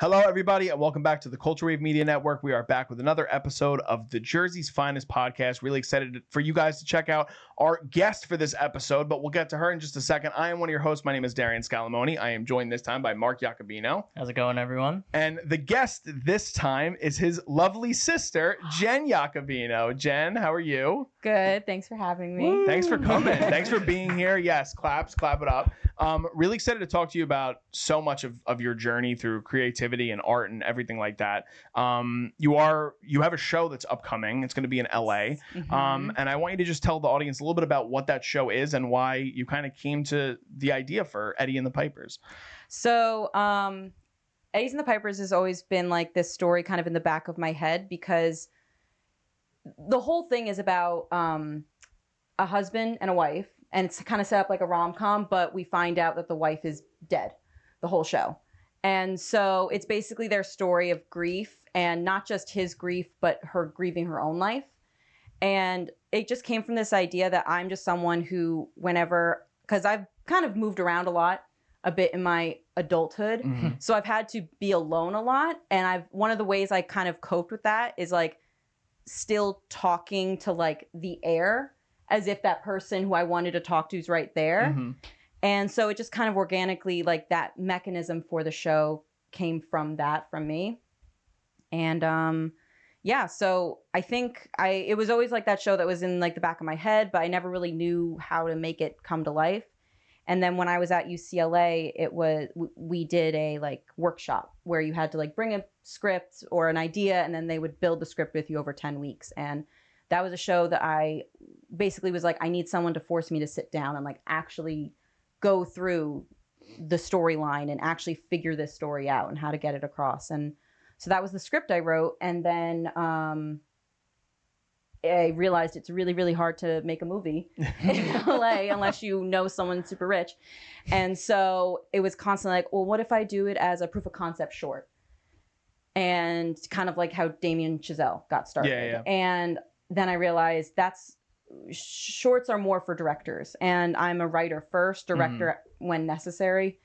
Hello, everybody, and welcome back to the Culture Wave Media Network. We are back with another episode of the Jersey's Finest podcast. Really excited for you guys to check out our guest for this episode, but we'll get to her in just a second. I am one of your hosts. My name is Darian Scalamoni. I am joined this time by Mark Iacobino. How's it going, everyone? And the guest this time is his lovely sister, Jen Iacobino. Jen, how are you? Good. Thanks for having me. Woo. Thanks for coming. Thanks for being here. Yes, clap it up. Really excited to talk to you about so much of your journey through creativity and art and everything like that. You have a show that's upcoming. It's going to be in LA. And I want you to just tell the audience a little bit about what that show is and why you kind of came to the idea for Eddie and the Pypers. So Eddie's and the Pypers has always been like this story kind of in the back of my head, because the whole thing is about a husband and a wife, and it's kind of set up like a rom-com, but we find out that the wife is dead the whole show. And so it's basically their story of grief, and not just his grief, but her grieving her own life. And it just came from this idea that I'm just someone who, because I've kind of moved around a bit in my adulthood. Mm-hmm. So I've had to be alone a lot. And one of the ways I kind of coped with that is like still talking to like the air as if that person who I wanted to talk to is right there. Mm-hmm. And so it just kind of organically, like that mechanism for the show came from me. And so I think it was always like that show that was in like the back of my head, but I never really knew how to make it come to life. And then when I was at UCLA, we did a like workshop where you had to like bring a script or an idea, and then they would build the script with you over 10 weeks. And that was a show that I basically was like, I need someone to force me to sit down and like actually go through the storyline and actually figure this story out and how to get it across. And so that was the script I wrote. And then I realized it's really, really hard to make a movie in LA unless you know someone super rich. And so it was constantly like, well, what if I do it as a proof of concept short? And kind of like how Damien Chazelle got started. Yeah. And then I realized shorts are more for directors, and I'm a writer first, director when necessary.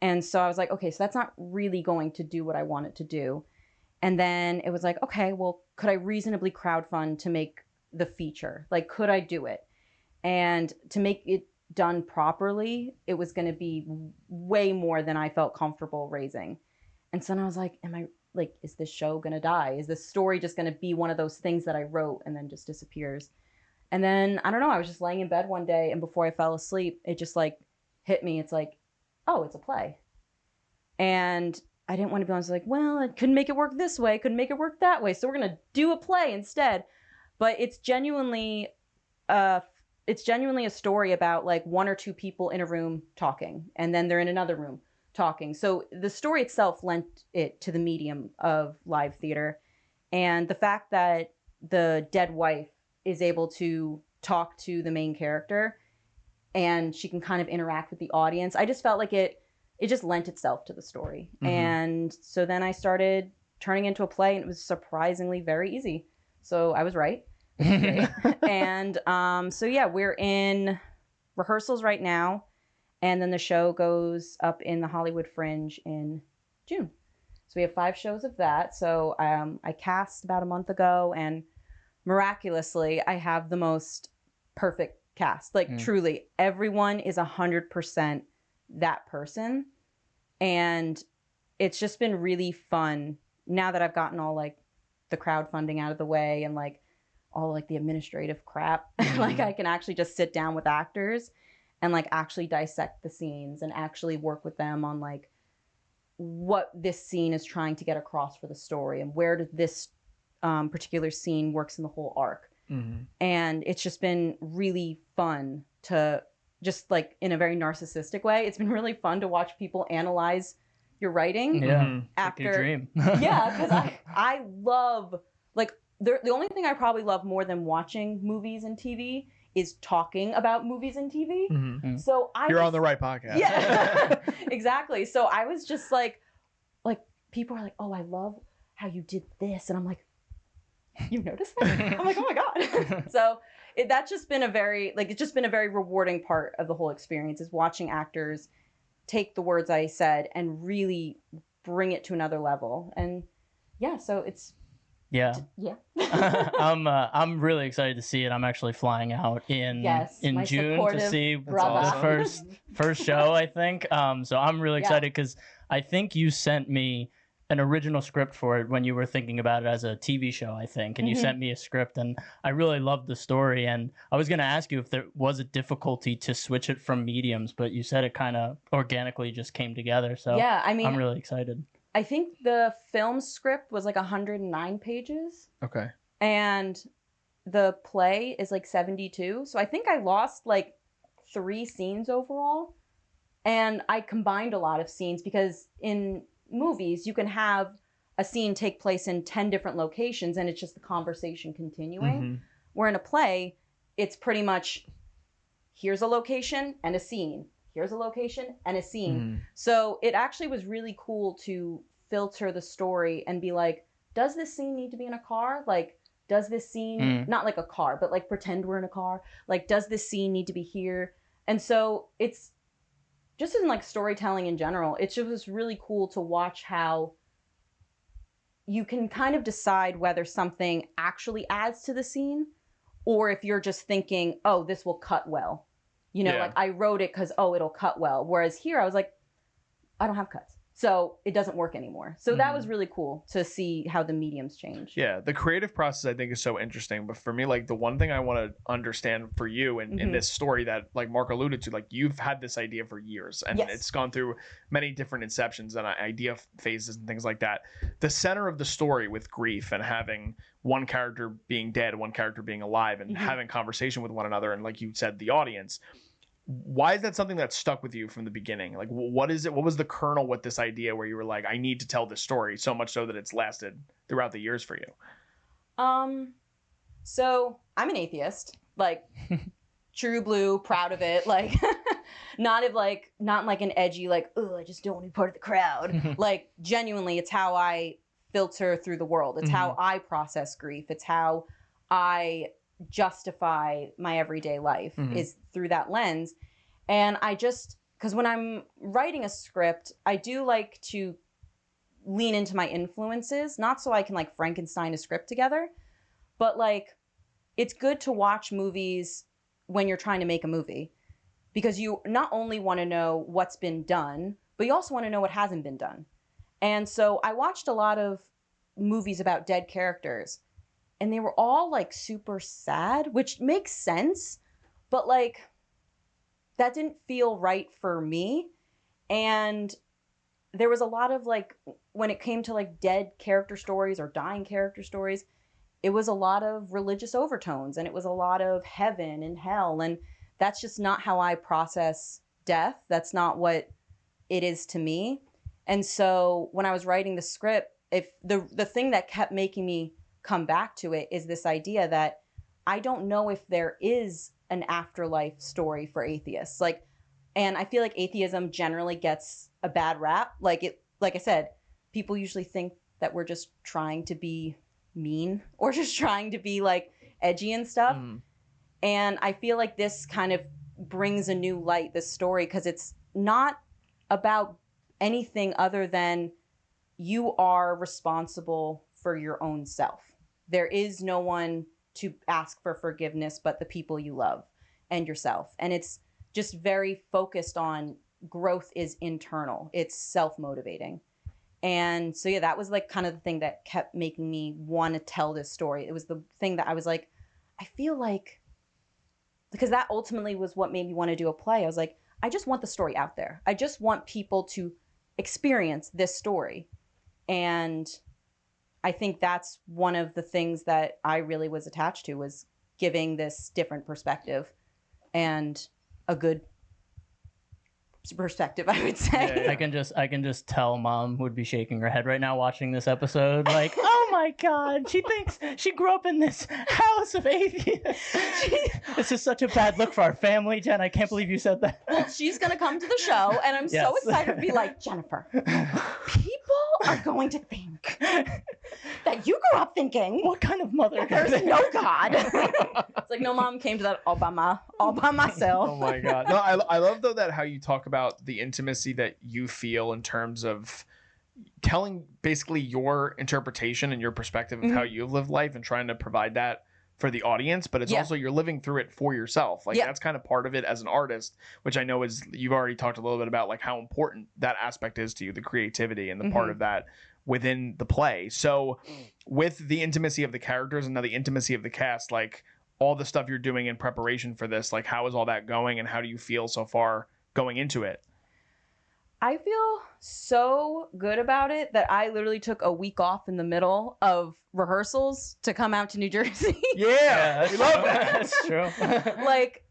And so I was like, okay, so that's not really going to do what I want it to do. And then it was like, okay, well, could I reasonably crowdfund to make the feature? Like, could I do it? And to make it done properly, it was going to be way more than I felt comfortable raising. And so then I was like, is this show going to die? Is this story just going to be one of those things that I wrote and then just disappears? And then, I don't know, I was just laying in bed one day, and before I fell asleep, it just like hit me. It's like, oh, it's a play. And I didn't want to be honest, like, well, I couldn't make it work this way, couldn't make it work that way, so we're going to do a play instead. But it's genuinely a story about like one or two people in a room talking, and then they're in another room talking. So the story itself lent it to the medium of live theater. And the fact that the dead wife is able to talk to the main character and she can kind of interact with the audience, I just felt like it just lent itself to the story. Mm-hmm. And so then I started turning into a play, and it was surprisingly very easy. So I was right. And we're in rehearsals right now, and then the show goes up in the Hollywood Fringe in June. So we have 5 shows of that. So I cast about a month ago, and miraculously, I have the most perfect cast. Like truly, everyone is 100% that person. And it's just been really fun now that I've gotten all like the crowdfunding out of the way and like all like the administrative crap. Like I can actually just sit down with actors and like actually dissect the scenes and actually work with them on like what this scene is trying to get across for the story and where does this particular scene works in the whole arc. Mm-hmm. And it's just been really fun to just like in a very narcissistic way. It's been really fun to watch people analyze your writing. Yeah. After your dream. Yeah, because I love like the only thing I probably love more than watching movies and TV is talking about movies and TV. Mm-hmm. So you're on the right podcast. Yeah, exactly. So I was just like people are like, oh, I love how you did this, and I'm like, you noticed that? I'm like, oh my god. So that's just been it's just been a very rewarding part of the whole experience is watching actors take the words I said and really bring it to another level. And yeah, so it's Yeah. yeah. I'm really excited to see it. I'm actually flying out in my June to see brother. the first show, I think. So I'm really excited because I think you sent me an original script for it when you were thinking about it as a TV show, I think, and you sent me a script, and I really loved the story. And I was going to ask you if there was a difficulty to switch it from mediums, but you said it kind of organically just came together. So yeah, I mean, I'm really excited. I think the film script was like 109 pages. Okay. And the play is like 72. So I think I lost like 3 scenes overall. And I combined a lot of scenes because in movies, you can have a scene take place in 10 different locations and it's just the conversation continuing. Where in a play, it's pretty much here's a location and a scene. Here's a location and a scene. So it actually was really cool to filter the story and be like, does this scene need to be in a car? Like, does this scene, not like a car, but like pretend we're in a car. Like, does this scene need to be here? And so it's just in like storytelling in general, it's just really cool to watch how you can kind of decide whether something actually adds to the scene or if you're just thinking, oh, this will cut well. You know, like I wrote it because, oh, it'll cut well. Whereas here I was like, I don't have cuts. So it doesn't work anymore. So that was really cool to see how the mediums change. Yeah, the creative process I think is so interesting. But for me, like the one thing I want to understand for you in this story that like Mark alluded to, like you've had this idea for years and it's gone through many different inceptions and idea phases and things like that. The center of the story with grief and having one character being dead, one character being alive and having conversation with one another. And like you said, the audience. Why is that something that stuck with you from the beginning? Like, what is it? What was the kernel with this idea where you were like, I need to tell this story so much so that it's lasted throughout the years for you? So I'm an atheist, like true blue, proud of it. Like, not like an edgy, like, oh, I just don't want to be part of the crowd. Like, genuinely, it's how I filter through the world. It's how I process grief. It's how I justify my everyday life is through that lens. And I just, because when I'm writing a script, I do like to lean into my influences, not so I can like Frankenstein a script together, but like it's good to watch movies when you're trying to make a movie because you not only want to know what's been done, but you also want to know what hasn't been done. And so I watched a lot of movies about dead characters and they were all like super sad, which makes sense, but like that didn't feel right for me. And there was a lot of like, when it came to like dead character stories or dying character stories, it was a lot of religious overtones and it was a lot of heaven and hell. And that's just not how I process death. That's not what it is to me. And so when I was writing the script, if the thing that kept making me come back to it is this idea that I don't know if there is an afterlife story for atheists. Like, and I feel like atheism generally gets a bad rap. Like I said, people usually think that we're just trying to be mean or just trying to be like edgy and stuff. And I feel like this kind of brings a new light, this story, because it's not about anything other than you are responsible for your own self. There is no one to ask for forgiveness but the people you love and yourself. And it's just very focused on growth is internal. It's self-motivating. And so, yeah, that was like kind of the thing that kept making me want to tell this story. It was the thing that I was like, I feel like, because that ultimately was what made me want to do a play. I was like, I just want the story out there. I just want people to experience this story. And I think that's one of the things that I really was attached to, was giving this different perspective and a good perspective, I would say. Yeah. I can just tell Mom would be shaking her head right now watching this episode, like, oh my God, she thinks she grew up in this house of atheists. This is such a bad look for our family, Jen. I can't believe you said that. Well, she's gonna come to the show, and I'm so excited to be like, Jennifer, people are going to think that you grew up thinking, what kind of mother? There's no God. It's like, no, Mom came to that all by myself. Oh my God. No, I love though that how you talk about the intimacy that you feel in terms of telling basically your interpretation and your perspective of how you've lived life and trying to provide that for the audience, but it's also you're living through it for yourself. Like that's kind of part of it as an artist, which I know is, you've already talked a little bit about like how important that aspect is to you, the creativity and the part of that within the play. So with the intimacy of the characters and now the intimacy of the cast, like all the stuff you're doing in preparation for this, like how is all that going and how do you feel so far going into it? I feel so good about it that I literally took a week off in the middle of rehearsals to come out to New Jersey. Yeah, we love that. That's true. Like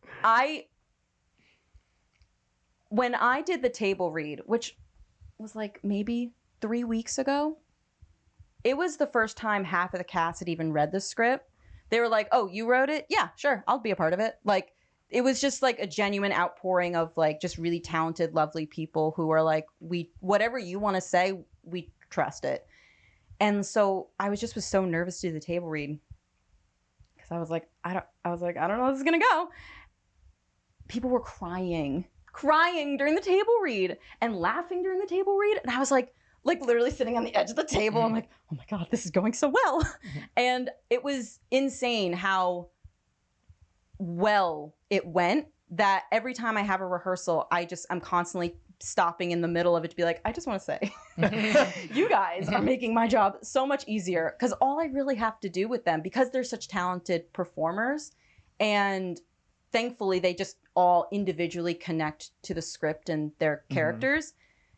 when I did the table read, which was like maybe 3 weeks ago, it was the first time half of the cast had even read the script. They were like, "Oh, you wrote it? Yeah, sure, I'll be a part of it." Like, it was just like a genuine outpouring of like just really talented, lovely people who are like, whatever you want to say, we trust it. And so I was so nervous to do the table read because I was like, I don't know how this is gonna go. People were crying during the table read and laughing during the table read, and I was like literally sitting on the edge of the table. I'm like, oh my God, this is going so well. And it was insane how well it went, that every time I have a rehearsal, I'm constantly stopping in the middle of it to be like, I just want to say, you guys are making my job so much easier, because all I really have to do with them, because they're such talented performers, and thankfully they just all individually connect to the script and their characters,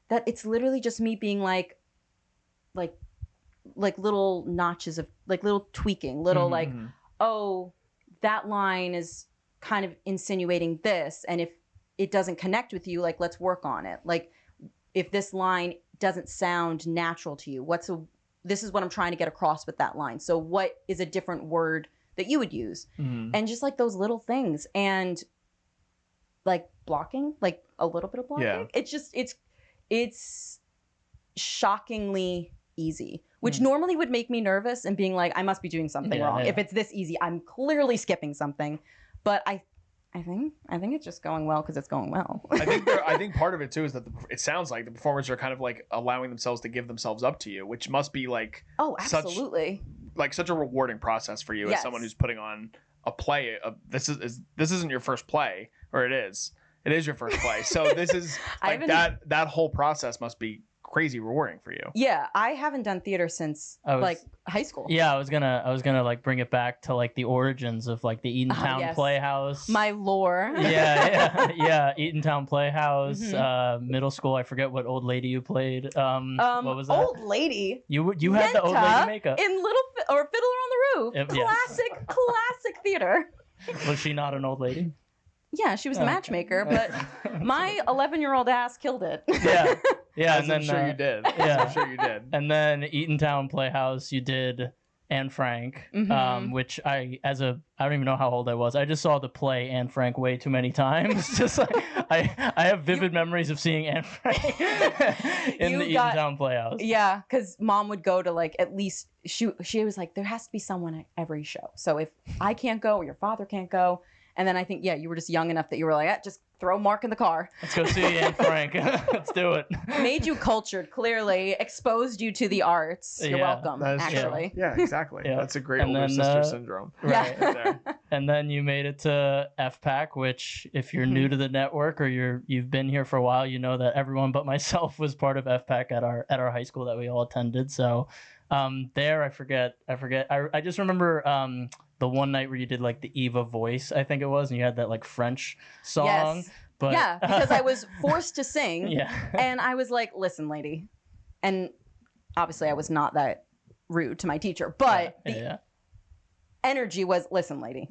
that it's literally just me being like little notches of like little tweaking, little like, oh, that line is kind of insinuating this, and if it doesn't connect with you, like, let's work on it. Like, if this line doesn't sound natural to you, this is what I'm trying to get across with that line. So what is a different word that you would use? And just like those little things, and like blocking, like a little bit of blocking. Yeah. It's just it's shockingly easy, which normally would make me nervous and being like, I must be doing something wrong. If it's this easy, I'm clearly skipping something. But I think it's just going well because it's going well. I think part of it too is that it sounds like the performers are kind of like allowing themselves to give themselves up to you, which must be like, oh, absolutely, such a rewarding process for you as someone who's putting on a play. This isn't your first play, or it is your first play. So this is like that whole process must be crazy rewarding for you. Yeah, I haven't done theater since like high school. Yeah, I was gonna like bring it back to like the origins of like the Eatontown Playhouse. My lore. Yeah, Eatontown Playhouse. Middle school, I forget what old lady you played. What was that? Old lady. You had the old lady makeup in Fiddler on the Roof. Classic theater. Was she not an old lady? Yeah, she was the matchmaker, but my 11-year-old ass killed it. Yeah, and then I'm sure you did. Yeah, I'm sure you did. And then Eatontown Playhouse, you did Anne Frank, which I don't even know how old I was. I just saw the play Anne Frank way too many times. Just like I have vivid memories of seeing Anne Frank in the Eatontown Playhouse. Yeah, because Mom would go to like at least she was like, there has to be someone at every show. So if I can't go or your father can't go. And then I think, you were just young enough that you were like, just throw Mark in the car. Let's go see Anne Frank. Let's do it. Made you cultured, clearly. Exposed you to the arts. You're welcome, actually. Yeah, exactly. Yeah. That's a great older sister syndrome. Right there. And then you made it to FPAC, which if you're new to the network or you've been here for a while, you know that everyone but myself was part of FPAC at our high school that we all attended. So there, I forget. I just remember the one night where you did like the Eva voice, I think it was, and you had that like French song. Yes. But yeah, because I was forced to sing. Yeah. And I was like, listen, lady. And obviously I was not that rude to my teacher, but the energy was, listen, lady,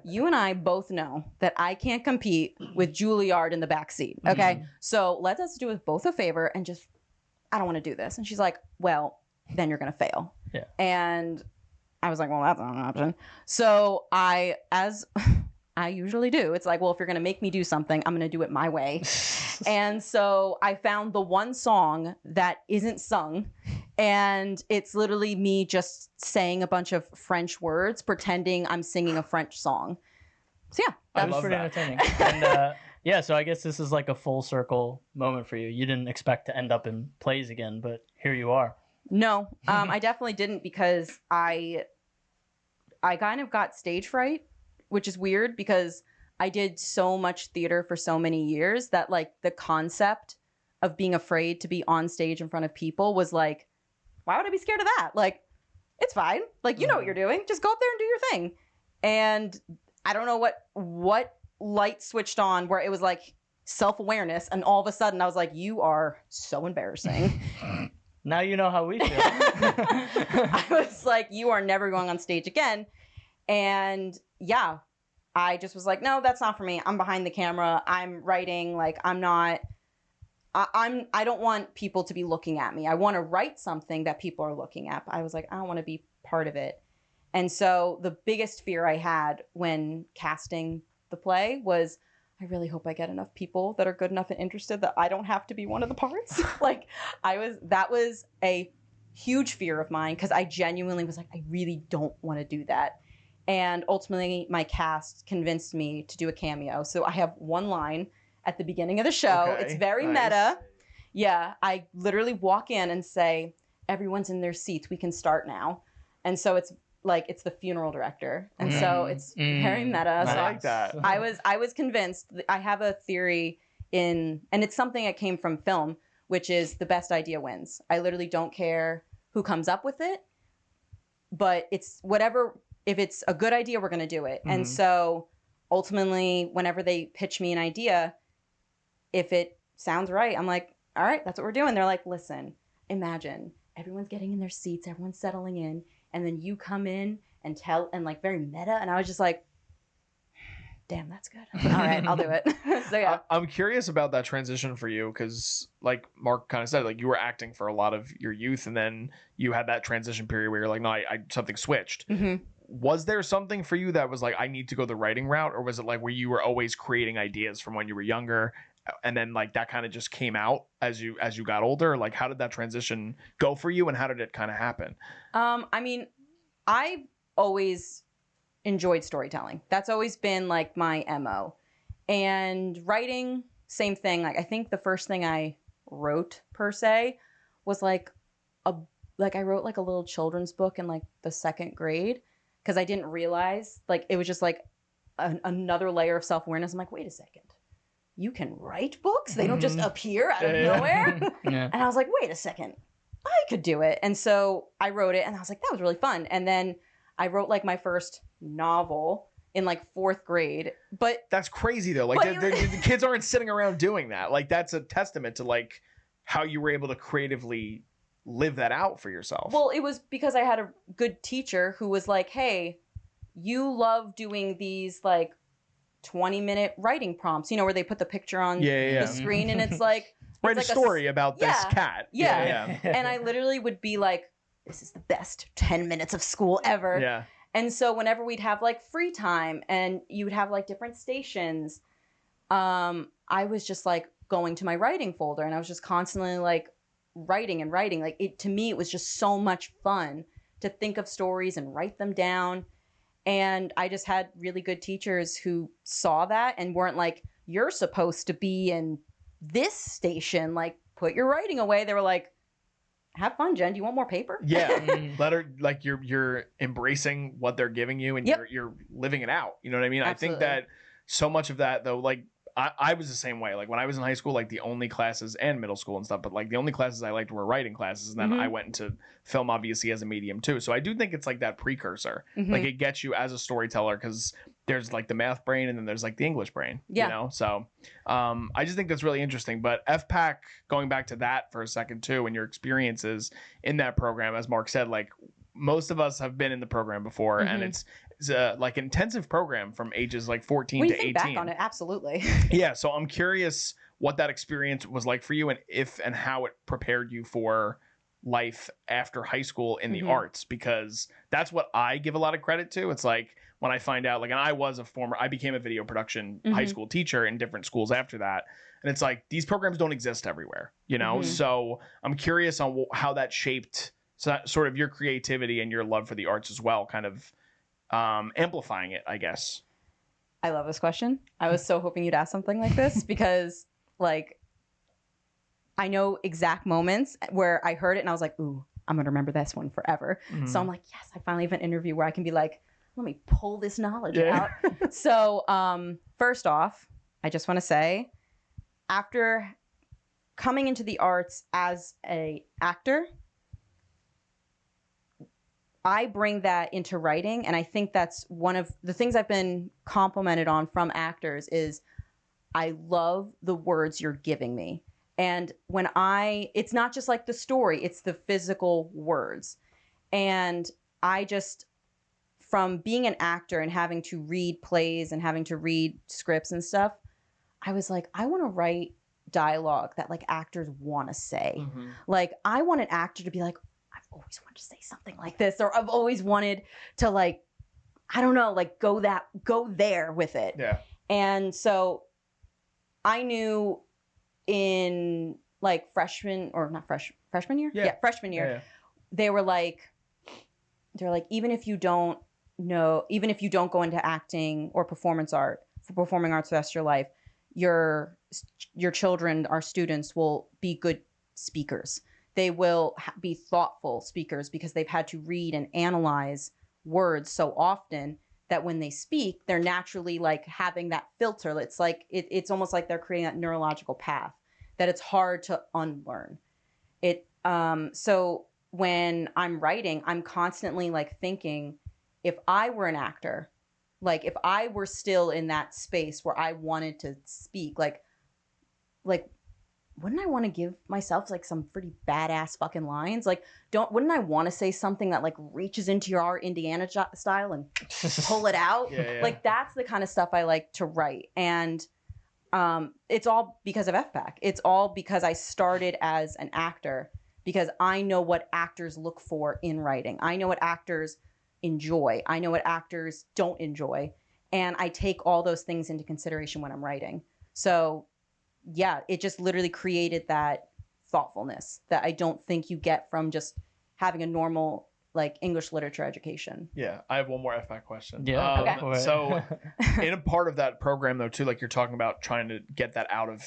you and I both know that I can't compete with Juilliard in the back seat. Okay. So let us do us both a favor and just, I don't want to do this. And she's like, well, then you're going to fail. Yeah. And I was like, well, that's not an option. So as I usually do, it's like, well, if you're going to make me do something, I'm going to do it my way. And so I found the one song that isn't sung, and it's literally me just saying a bunch of French words, pretending I'm singing a French song. So yeah, that was pretty entertaining. And Yeah, so I guess this is like a full circle moment for you. You didn't expect to end up in plays again, but here you are. No, I definitely didn't, because I kind of got stage fright, which is weird because I did so much theater for so many years that like the concept of being afraid to be on stage in front of people was like, why would I be scared of that? Like, it's fine. Like, you know what you're doing. Just go up there and do your thing. And I don't know what light switched on where it was like self-awareness, and all of a sudden I was like, you are so embarrassing. Now you know how we feel. I was like, you are never going on stage again. And yeah, I just was like, no, that's not for me. I'm behind the camera. I'm writing. Like, I don't want people to be looking at me. I want to write something that people are looking at. I was like, I don't want to be part of it. And so the biggest fear I had when casting the play was, I really hope I get enough people that are good enough and interested that I don't have to be one of the parts. Like, that was a huge fear of mine, because I genuinely was like, I really don't want to do that. And ultimately my cast convinced me to do a cameo. So I have one line at the beginning of the show. Okay, it's very meta. Yeah, I literally walk in and say, everyone's in their seats. We can start now. And so it's like, it's the funeral director. And so it's very meta. I So like that. I was convinced. I have a theory and it's something that came from film, which is the best idea wins. I literally don't care who comes up with it, but it's whatever, if it's a good idea, we're going to do it. And so ultimately, whenever they pitch me an idea, if it sounds right, I'm like, all right, that's what we're doing. They're like, listen, imagine everyone's getting in their seats, everyone's settling in, and then you come in and tell, and like very meta. And I was just like, damn, that's good. All right, I'll do it. So yeah. I'm curious about that transition for you, because like Mark kind of said, like you were acting for a lot of your youth, and then you had that transition period where you're like, no, I something switched. Was there something for you that was like, I need to go the writing route, or was it like where you were always creating ideas from when you were younger, and then like that kind of just came out as you got older? Like, how did that transition go for you, and how did it kind of happen? I mean, I've always enjoyed storytelling. That's always been like my MO. And writing, same thing. Like, I think the first thing I wrote per se was like I wrote like a little children's book in like the second grade, because I didn't realize, like, it was just like another layer of self-awareness. I'm like, wait a second, you can write books? They don't just appear out of nowhere? Yeah. And I was like, wait a second, I could do it. And so I wrote it, and I was like, that was really fun. And then I wrote like my first novel in like fourth grade. But that's crazy though. Like the kids aren't sitting around doing that. Like, that's a testament to like how you were able to creatively live that out for yourself. Well, it was because I had a good teacher who was like, hey, you love doing these like 20-minute writing prompts, you know, where they put the picture on the screen, and it's like, write a story about this cat. Yeah. And I literally would be like, this is the best 10 minutes of school ever. Yeah. And so whenever we'd have like free time and you would have like different stations, I was just like going to my writing folder, and I was just constantly like writing and writing. Like, it, to me, it was just so much fun to think of stories and write them down. And I just had really good teachers who saw that and weren't like, you're supposed to be in this station, like, put your writing away. They were like, have fun, Jen. Do you want more paper? Yeah. Let her, like, you're embracing what they're giving you, and you're living it out. You know what I mean? Absolutely. I think that so much of that though, like I was the same way. Like, when I was in high school, like the only classes, and middle school and stuff, but like the only classes I liked were writing classes. And then I went into film, obviously, as a medium too. So I do think it's like that precursor. Like, it gets you as a storyteller, because there's like the math brain, and then there's like the English brain, you know? So I just think that's really interesting. But FPAC, going back to that for a second too, and your experiences in that program, as Mark said, like, most of us have been in the program before, and it's like an intensive program from ages like 14 when to you think 18. back on it, absolutely. Yeah, so I'm curious what that experience was like for you, and if and how it prepared you for life after high school in the arts, because that's what I give a lot of credit to. It's like, when I find out, like, and I became a video production high school teacher in different schools after that. And it's like, these programs don't exist everywhere, you know? So I'm curious on how that shaped sort of your creativity and your love for the arts as well, kind of amplifying it, I guess. I love this question. I was so hoping you'd ask something like this because, like, I know exact moments where I heard it and I was like, ooh, I'm going to remember this one forever. Mhm. So I'm like, yes, I finally have an interview where I can be like, let me pull this knowledge out. So first off, I just want to say, after coming into the arts as an actor, I bring that into writing. And I think that's one of the things I've been complimented on from actors is I love the words you're giving me. And when it's not just like the story, it's the physical words. And I just, from being an actor and having to read plays and having to read scripts and stuff, I was like, I want to write dialogue that like actors want to say. Mm-hmm. Like, I want an actor to be like, I've always wanted to say something like this, or I've always wanted to, like, I don't know, like go there with it. Yeah. And so I knew in like freshman year? Yeah. Freshman year. Yeah. They were like, even if you don't go into acting or performing arts the rest of your life, your children, our students, will be good speakers. They will be thoughtful speakers because they've had to read and analyze words so often that when they speak, they're naturally like having that filter. It's like it's almost like they're creating that neurological path that it's hard to unlearn. So when I'm writing, I'm constantly like thinking, if I were an actor, like if I were still in that space where I wanted to speak, like wouldn't I want to give myself like some pretty badass fucking lines? Like, wouldn't I want to say something that like reaches into your Indiana style and pull it out? Yeah. Like, that's the kind of stuff I like to write. And it's all because of FPAC. It's all because I started as an actor, because I know what actors look for in writing. I know what actors enjoy. I know what actors don't enjoy. And I take all those things into consideration when I'm writing. So yeah, it just literally created that thoughtfulness that I don't think you get from just having a normal like English literature education. Yeah, I have one more FAQ question. Yeah. Okay. So in a part of that program though too, like you're talking about trying to get that out of,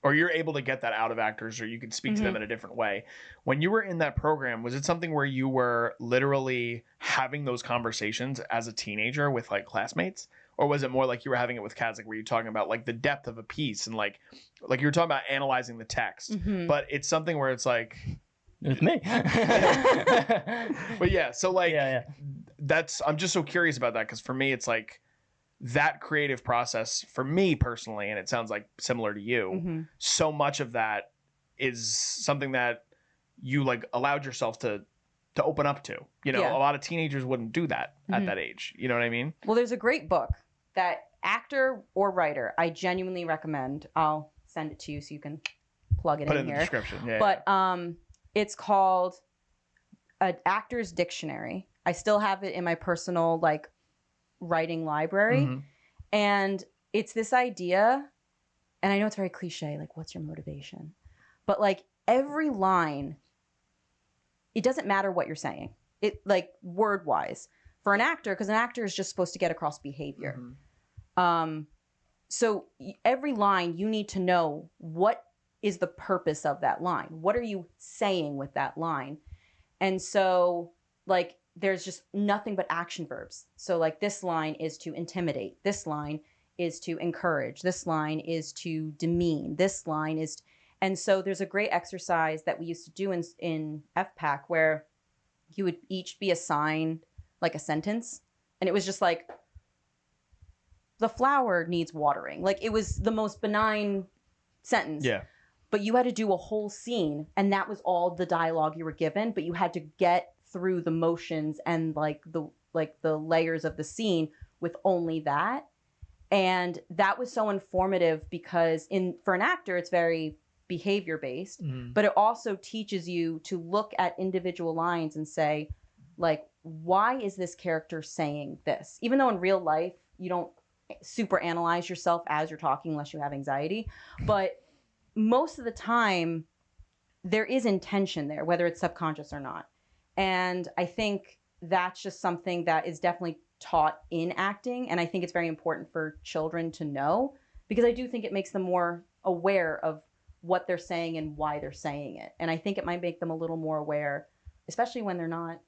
or you're able to get that out of actors, or you can speak to them in a different way. When you were in that program, was it something where you were literally having those conversations as a teenager with like classmates? Or was it more like you were having it with Kaz, like were you talking about like the depth of a piece and like you were talking about analyzing the text, but it's something where it's like, it's me. But yeah, so like, yeah. I'm just so curious about that. Cause for me, it's like that creative process for me personally, and it sounds like similar to you, so much of that is something that you like allowed yourself to open up to, you know. A lot of teenagers wouldn't do that at that age. You know what I mean? Well, there's a great book that actor or writer I genuinely recommend. I'll send it to you so you can plug it Put in it in here. the description. Yeah. But it's called An Actor's Dictionary. I still have it in my personal like writing library. And it's this idea, and I know it's very cliche, like what's your motivation? But like every line, it doesn't matter what you're saying. It like word wise for an actor, because an actor is just supposed to get across behavior. So every line you need to know what is the purpose of that line. What are you saying with that line? And so like there's just nothing but action verbs. So like this line is to intimidate. This line is to encourage. This line is to demean. This line is... And so there's a great exercise that we used to do in FPAC where you would each be assigned like a sentence. And it was just like, the flower needs watering. Like it was the most benign sentence. Yeah. But you had to do a whole scene, and that was all the dialogue you were given, but you had to get through the motions and like the layers of the scene with only that. And that was so informative because for an actor it's very behavior based, but it also teaches you to look at individual lines and say, like, why is this character saying this? Even though in real life you don't super analyze yourself as you're talking unless you have anxiety, but most of the time there is intention there, whether it's subconscious or not. And I think that's just something that is definitely taught in acting, and I think it's very important for children to know, because I do think it makes them more aware of what they're saying and why they're saying it. And I think it might make them a little more aware, especially when they're not,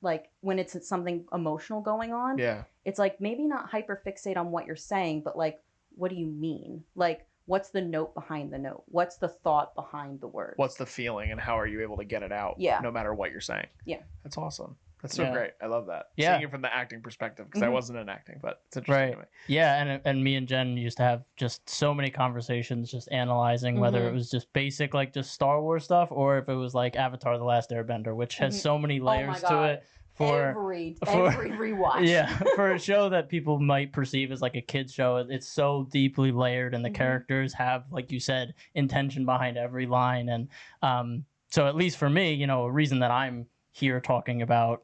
like, when it's something emotional going on. Yeah. It's like, maybe not hyper fixate on what you're saying, but like, what do you mean? Like, what's the note behind the note? What's the thought behind the word? What's the feeling, and how are you able to get it out? Yeah. No matter what you're saying. Yeah. That's awesome. That's so great. I love that. Yeah. Seeing it from the acting perspective, because I wasn't in acting, but it's interesting to me. Yeah, and me and Jen used to have just so many conversations, just analyzing whether it was just basic, like just Star Wars stuff, or if it was like Avatar: The Last Airbender, which has so many layers to it. Every rewatch. Yeah, for a show that people might perceive as like a kid's show, it's so deeply layered, and the characters have, like you said, intention behind every line. And so at least for me, you know, a reason that I'm here talking about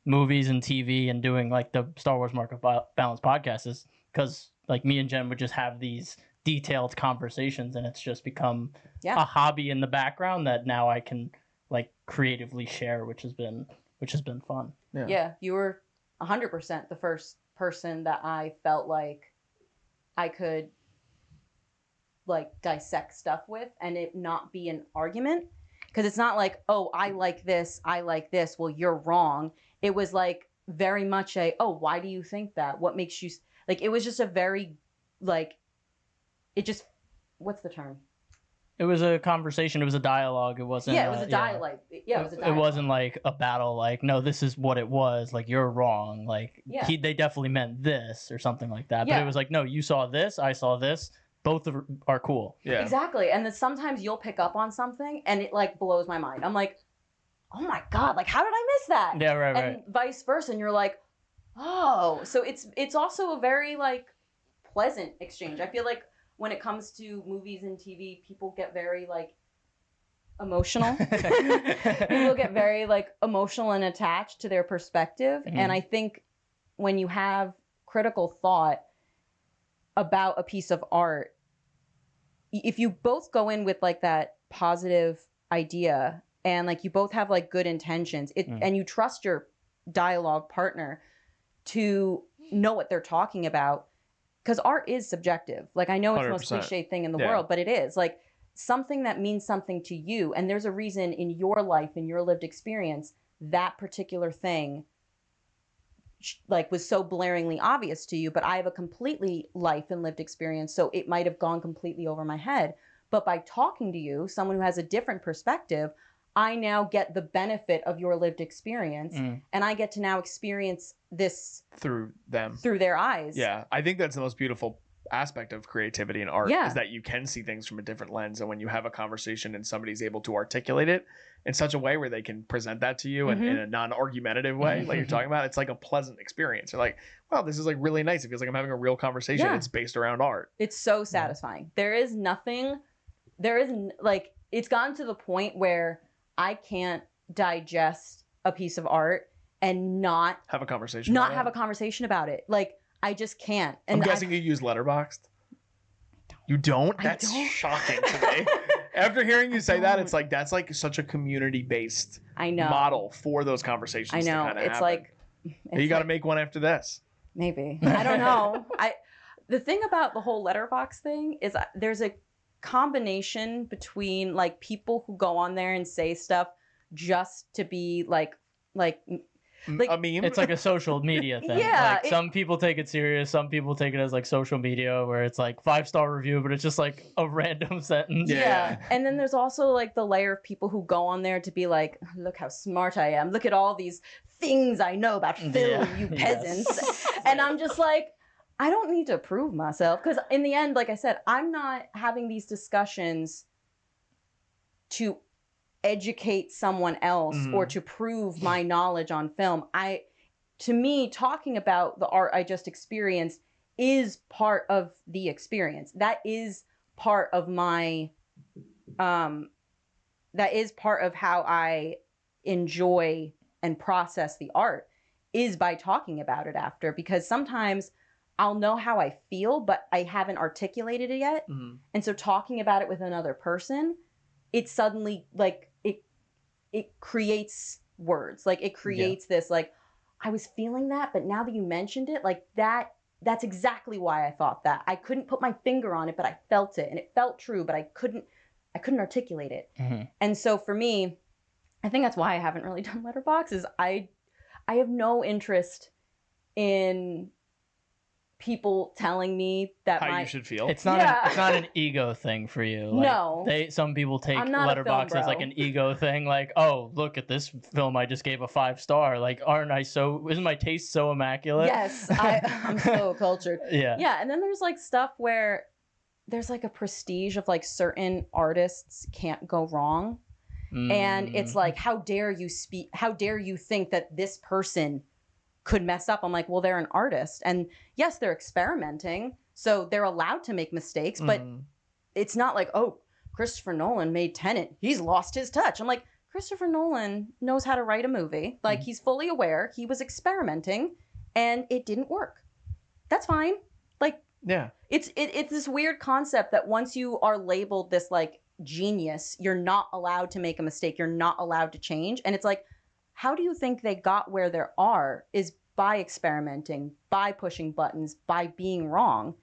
movies and TV and doing like the Star Wars Mark of Balance podcast is because like me and Jen would just have these detailed conversations, and it's just become a hobby in the background that now I can like creatively share, which has been fun. Yeah, you were 100% the first person that I felt like I could like dissect stuff with and it not be an argument. Because it's not like, oh, I like this, well, you're wrong. It was like very much why do you think that? What makes you, like, it was just a very, like, it just, what's the term? It was a conversation. It was a dialogue. It wasn't. Yeah, it was a dialogue. Yeah, it was a dialogue. It wasn't like a battle. Like, no, this is what it was. Like, you're wrong. Like, they definitely meant this or something like that. But it was like, no, you saw this. I saw this. Both are cool. Yeah, exactly. And then sometimes you'll pick up on something and it like blows my mind. I'm like, oh my God, like how did I miss that? Yeah, right. And vice versa. And you're like, oh, so it's also a very like pleasant exchange. I feel like when it comes to movies and TV, people get very like emotional. People get very like emotional and attached to their perspective. And I think when you have critical thought about a piece of art, if you both go in with like that positive idea and like you both have like good intentions, and you trust your dialogue partner to know what they're talking about, because art is subjective. Like, I know it's the most cliche thing in the world, but it is like something that means something to you. And there's a reason in your life, in your lived experience, that particular thing like was so blaringly obvious to you, but I have a completely life and lived experience. So it might have gone completely over my head. But by talking to you, someone who has a different perspective, I now get the benefit of your lived experience, and I get to now experience this through them, through their eyes. Yeah, I think that's the most beautiful aspect of creativity and art, is that you can see things from a different lens. And when you have a conversation and somebody's able to articulate it in such a way where they can present that to you in a non-argumentative way, like you're talking about, it's like a pleasant experience. You're like, wow, this is like really nice. It feels like I'm having a real conversation. It's based around art. It's so satisfying. There is like, it's gotten to the point where I can't digest a piece of art and not have a conversation about it. Like, I just can't. And I'm guessing you use Letterboxd. You don't? That's shocking to me. After hearing you say that, it's like that's like such a community-based model for those conversations. I know. To it's like you got to make one after this. Maybe. I don't know. The thing about the whole Letterboxd thing is there's a combination between like people who go on there and say stuff just to be like a meme. It's like a social media thing. Yeah, like some people take it serious. Some people take it as like social media, where it's like 5-star review, but it's just like a random sentence. Yeah. And then there's also like the layer of people who go on there to be like, look how smart I am. Look at all these things I know about film, you peasants. And I'm just like, I don't need to prove myself, because in the end, like I said, I'm not having these discussions to educate someone else or to prove my knowledge on film. To me, talking about the art I just experienced is part of the experience. That is part of my that is part of how I enjoy and process the art, is by talking about it after, because sometimes I'll know how I feel, but I haven't articulated it yet. And so talking about it with another person, it suddenly like it creates words. Like it creates this like, I was feeling that, but now that you mentioned it, like that's exactly why I thought that. I couldn't put my finger on it, but I felt it, and it felt true, but I couldn't articulate it. Mm-hmm. And so for me, I think that's why I haven't really done Letterboxd, is I have no interest in people telling me that How you should feel. It's not Yeah. it's not an ego thing for you. Like, No. Some people take I'm not a film Letterboxd as like bro. an ego thing. Like, oh, look at this film I just gave a 5-star. Like, isn't my taste so immaculate? Yes, I'm so cultured. Yeah. Yeah, and then there's like stuff where there's like a prestige of like certain artists can't go wrong. And it's like, how dare you think that this person could mess up? I'm like, well, they're an artist, and yes, they're experimenting, so they're allowed to make mistakes, but it's not like, oh, Christopher Nolan made Tenet, he's lost his touch. I'm like, Christopher Nolan knows how to write a movie. Like, he's fully aware he was experimenting and it didn't work. That's fine. Like, yeah, it's this weird concept that once you are labeled this like genius, you're not allowed to make a mistake, you're not allowed to change. And it's like, how do you think they got where they are? Is by experimenting, by pushing buttons, by being wrong.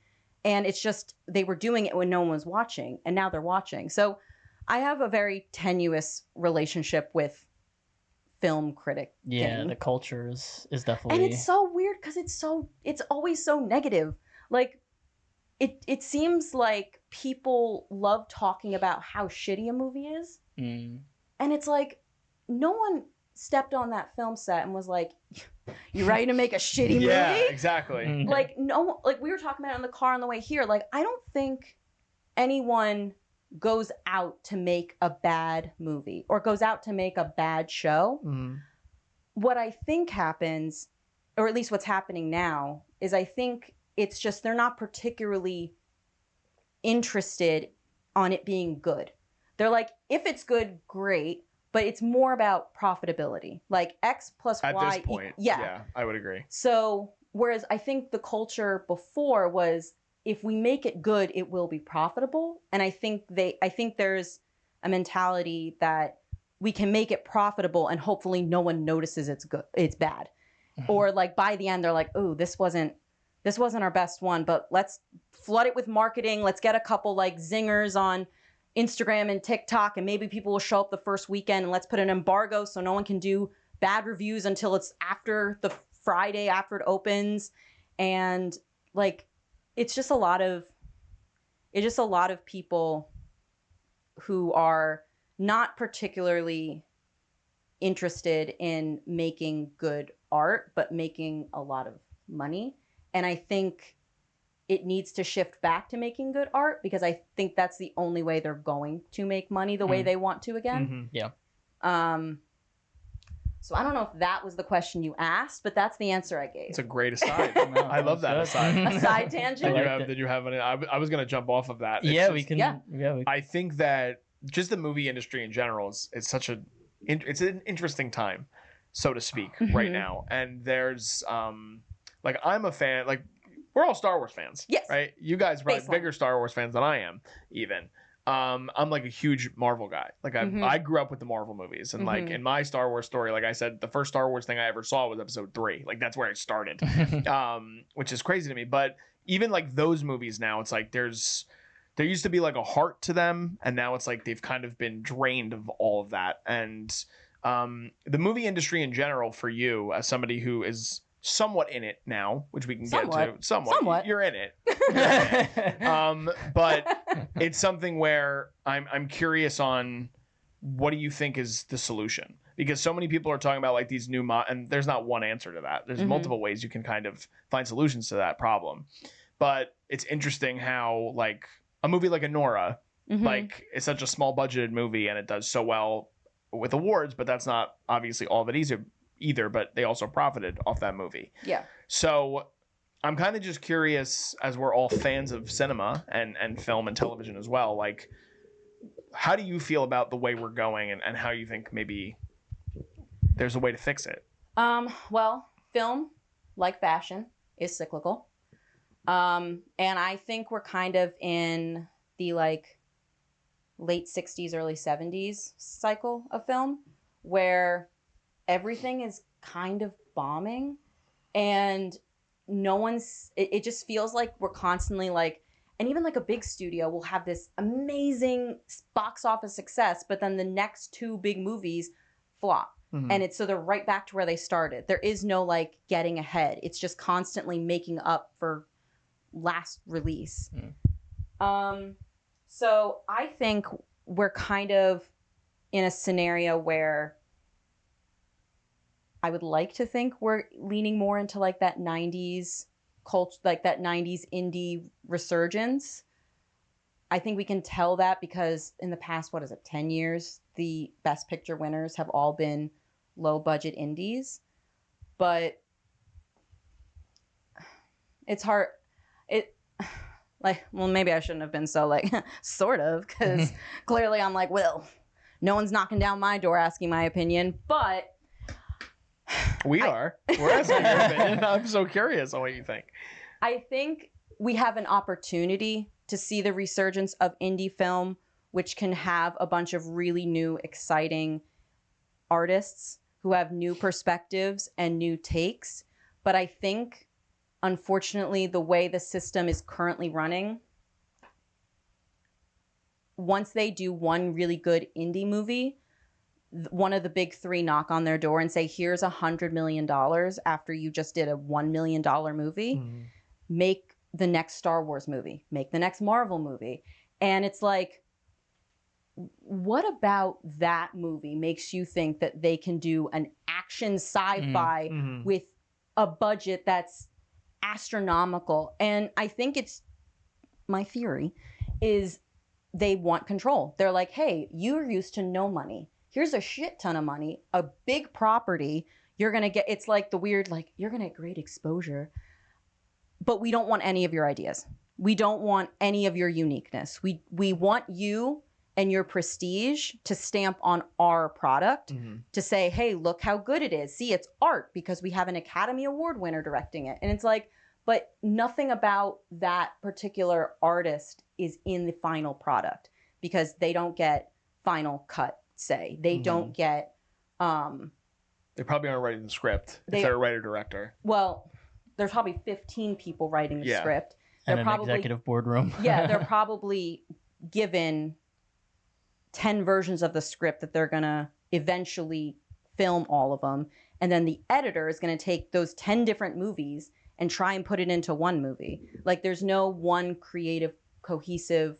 And it's just, they were doing it when no one was watching, and now they're watching. So I have a very tenuous relationship with film critic. Yeah, the culture is definitely. And it's so weird because it's always so negative. Like, it seems like people love talking about how shitty a movie is. And it's like, no one stepped on that film set and was like, you ready to make a shitty movie? Yeah, exactly. Like, no, like we were talking about it in the car on the way here. Like, I don't think anyone goes out to make a bad movie or goes out to make a bad show. What I think happens, or at least what's happening now, is I think it's just they're not particularly interested on it being good. They're like, if it's good, great. But it's more about profitability, like X plus Y. At this point, yeah, I would agree. So whereas I think the culture before was, if we make it good, it will be profitable. And I think there's a mentality that we can make it profitable and hopefully no one notices it's bad. Or like by the end, they're like, oh, this wasn't our best one, but let's flood it with marketing. Let's get a couple like zingers on Instagram and TikTok, and maybe people will show up the first weekend, and let's put an embargo so no one can do bad reviews until it's after the Friday after it opens. And like, it's just a lot of people who are not particularly interested in making good art, but making a lot of money. And I think it needs to shift back to making good art, because I think that's the only way they're going to make money the way they want to again. Yeah. So I don't know if that was the question you asked, but that's the answer I gave. It's a great aside. I love that aside. A side tangent? Did you have any? I was going to jump off of that. I think that just the movie industry in general it's an interesting time, so to speak, right now. And there's like, I'm a fan, like, we're all Star Wars fans. Yes. Right? You guys are probably bigger Star Wars fans than I am, even. I'm like a huge Marvel guy. Like, I grew up with the Marvel movies. And like, in my Star Wars story, like I said, the first Star Wars thing I ever saw was episode 3. Like, that's where I started, which is crazy to me. But even like those movies now, it's like there used to be like a heart to them. And now it's like they've kind of been drained of all of that. And the movie industry in general, for you as somebody who is somewhat in it now, which we can get to. Somewhat. You're in it. But it's something where I'm curious on, what do you think is the solution? Because so many people are talking about like these new and there's not one answer to that. There's multiple ways you can kind of find solutions to that problem. But it's interesting how like a movie like Anora, like, it's such a small budgeted movie and it does so well with awards, but that's not obviously all that easy either, but they also profited off that movie. Yeah. So I'm kind of just curious, as we're all fans of cinema and film and television as well, like, how do you feel about the way we're going, and how you think maybe there's a way to fix it? Well, film, like fashion, is cyclical. And I think we're kind of in the like late 60s, early 70s cycle of film, where everything is kind of bombing, and no one's, it just feels like we're constantly like, and even like a big studio will have this amazing box office success, but then the next 2 big movies flop. And it's so they're right back to where they started. There is no like getting ahead. It's just constantly making up for last release. So I think we're kind of in a scenario where I would like to think we're leaning more into like that 90s culture, like that 90s indie resurgence. I think we can tell that because in the past, 10 years, the Best Picture winners have all been low budget indies. But it's hard. Maybe I shouldn't have been so like, sort of, because clearly I'm like, well, no one's knocking down my door asking my opinion, but we're asking your opinion. I'm so curious on what you think. I think we have an opportunity to see the resurgence of indie film, which can have a bunch of really new, exciting artists who have new perspectives and new takes. But I think, unfortunately, the way the system is currently running, once they do one really good indie movie, one of the big 3 knock on their door and say, here's $100 million after you just did a $1 million movie. Make the next Star Wars movie, make the next Marvel movie. And it's like, what about that movie makes you think that they can do an action sci-fi with a budget that's astronomical? And I think it's, my theory is they want control. They're like, hey, you're used to no money. Here's a shit ton of money, a big property. You're going to get, it's like the weird, like, you're going to get great exposure, but we don't want any of your ideas. We don't want any of your uniqueness. We want you and your prestige to stamp on our product, to say, hey, look how good it is. See, it's art because we have an Academy Award winner directing it. And it's like, but nothing about that particular artist is in the final product because they don't get final cut, say. They don't get... they probably aren't writing the script if they're a writer-director. Well, there's probably 15 people writing the script. And an executive boardroom. Yeah, they're probably given 10 versions of the script that they're going to eventually film all of them. And then the editor is going to take those 10 different movies and try and put it into one movie. Like there's no one creative, cohesive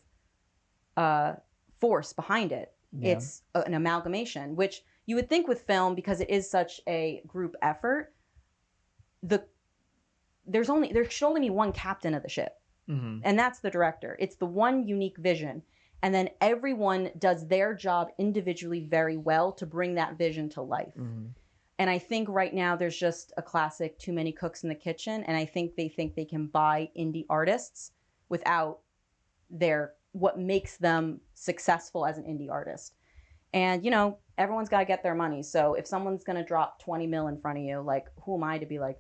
force behind it. Yeah. It's an amalgamation, which you would think with film, because it is such a group effort, there should only be one captain of the ship. And that's the director. It's the one unique vision. And then everyone does their job individually very well to bring that vision to life. And I think right now there's just a classic too many cooks in the kitchen. And I think they can buy indie artists without what makes them successful as an indie artist. And, everyone's got to get their money. So if someone's going to drop 20 mil in front of you, like, who am I to be like,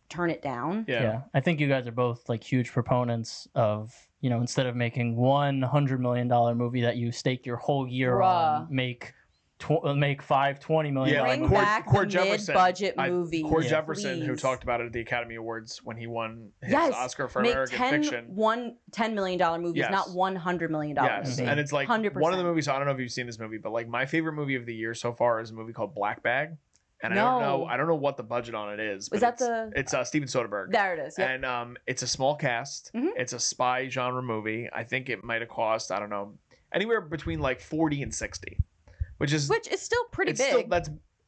turn it down? Yeah. I think you guys are both like huge proponents of, instead of making $100 million movie that you stake your whole year on, make 5 $20 million. Bring back the mid-budget movies. Cord Jefferson, who talked about it at the Academy Awards when he won his Oscar for American Fiction. $10 million movies, not $100 million movies. And it's like 100%. One of the movies, I don't know if you've seen this movie, but like my favorite movie of the year so far is a movie called Black Bag. And I don't know what the budget on it is. But it's Steven Soderbergh. There it is. Yep. And it's a small cast. It's a spy genre movie. I think it might have cost, I don't know, anywhere between like 40 and 60. Which is still pretty big.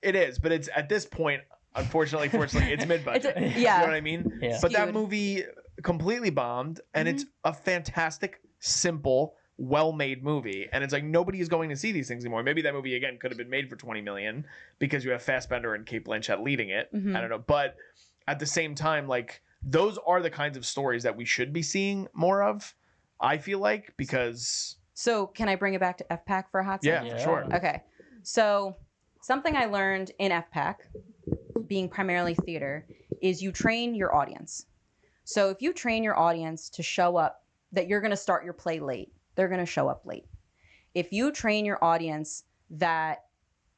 It is, but it's at this point, unfortunately, it's mid-budget. You know what I mean? Yeah. But that movie completely bombed, and it's a fantastic, simple, well-made movie. And it's like nobody is going to see these things anymore. Maybe that movie again could have been made for $20 million because you have Fassbender and Cate Blanchett leading it. I don't know, but at the same time, like those are the kinds of stories that we should be seeing more of. I feel like because. So can I bring it back to FPAC for a hot second? Yeah, sure. Okay. So something I learned in FPAC, being primarily theater, is you train your audience. So if you train your audience to show up, that you're going to start your play late, they're going to show up late. If you train your audience that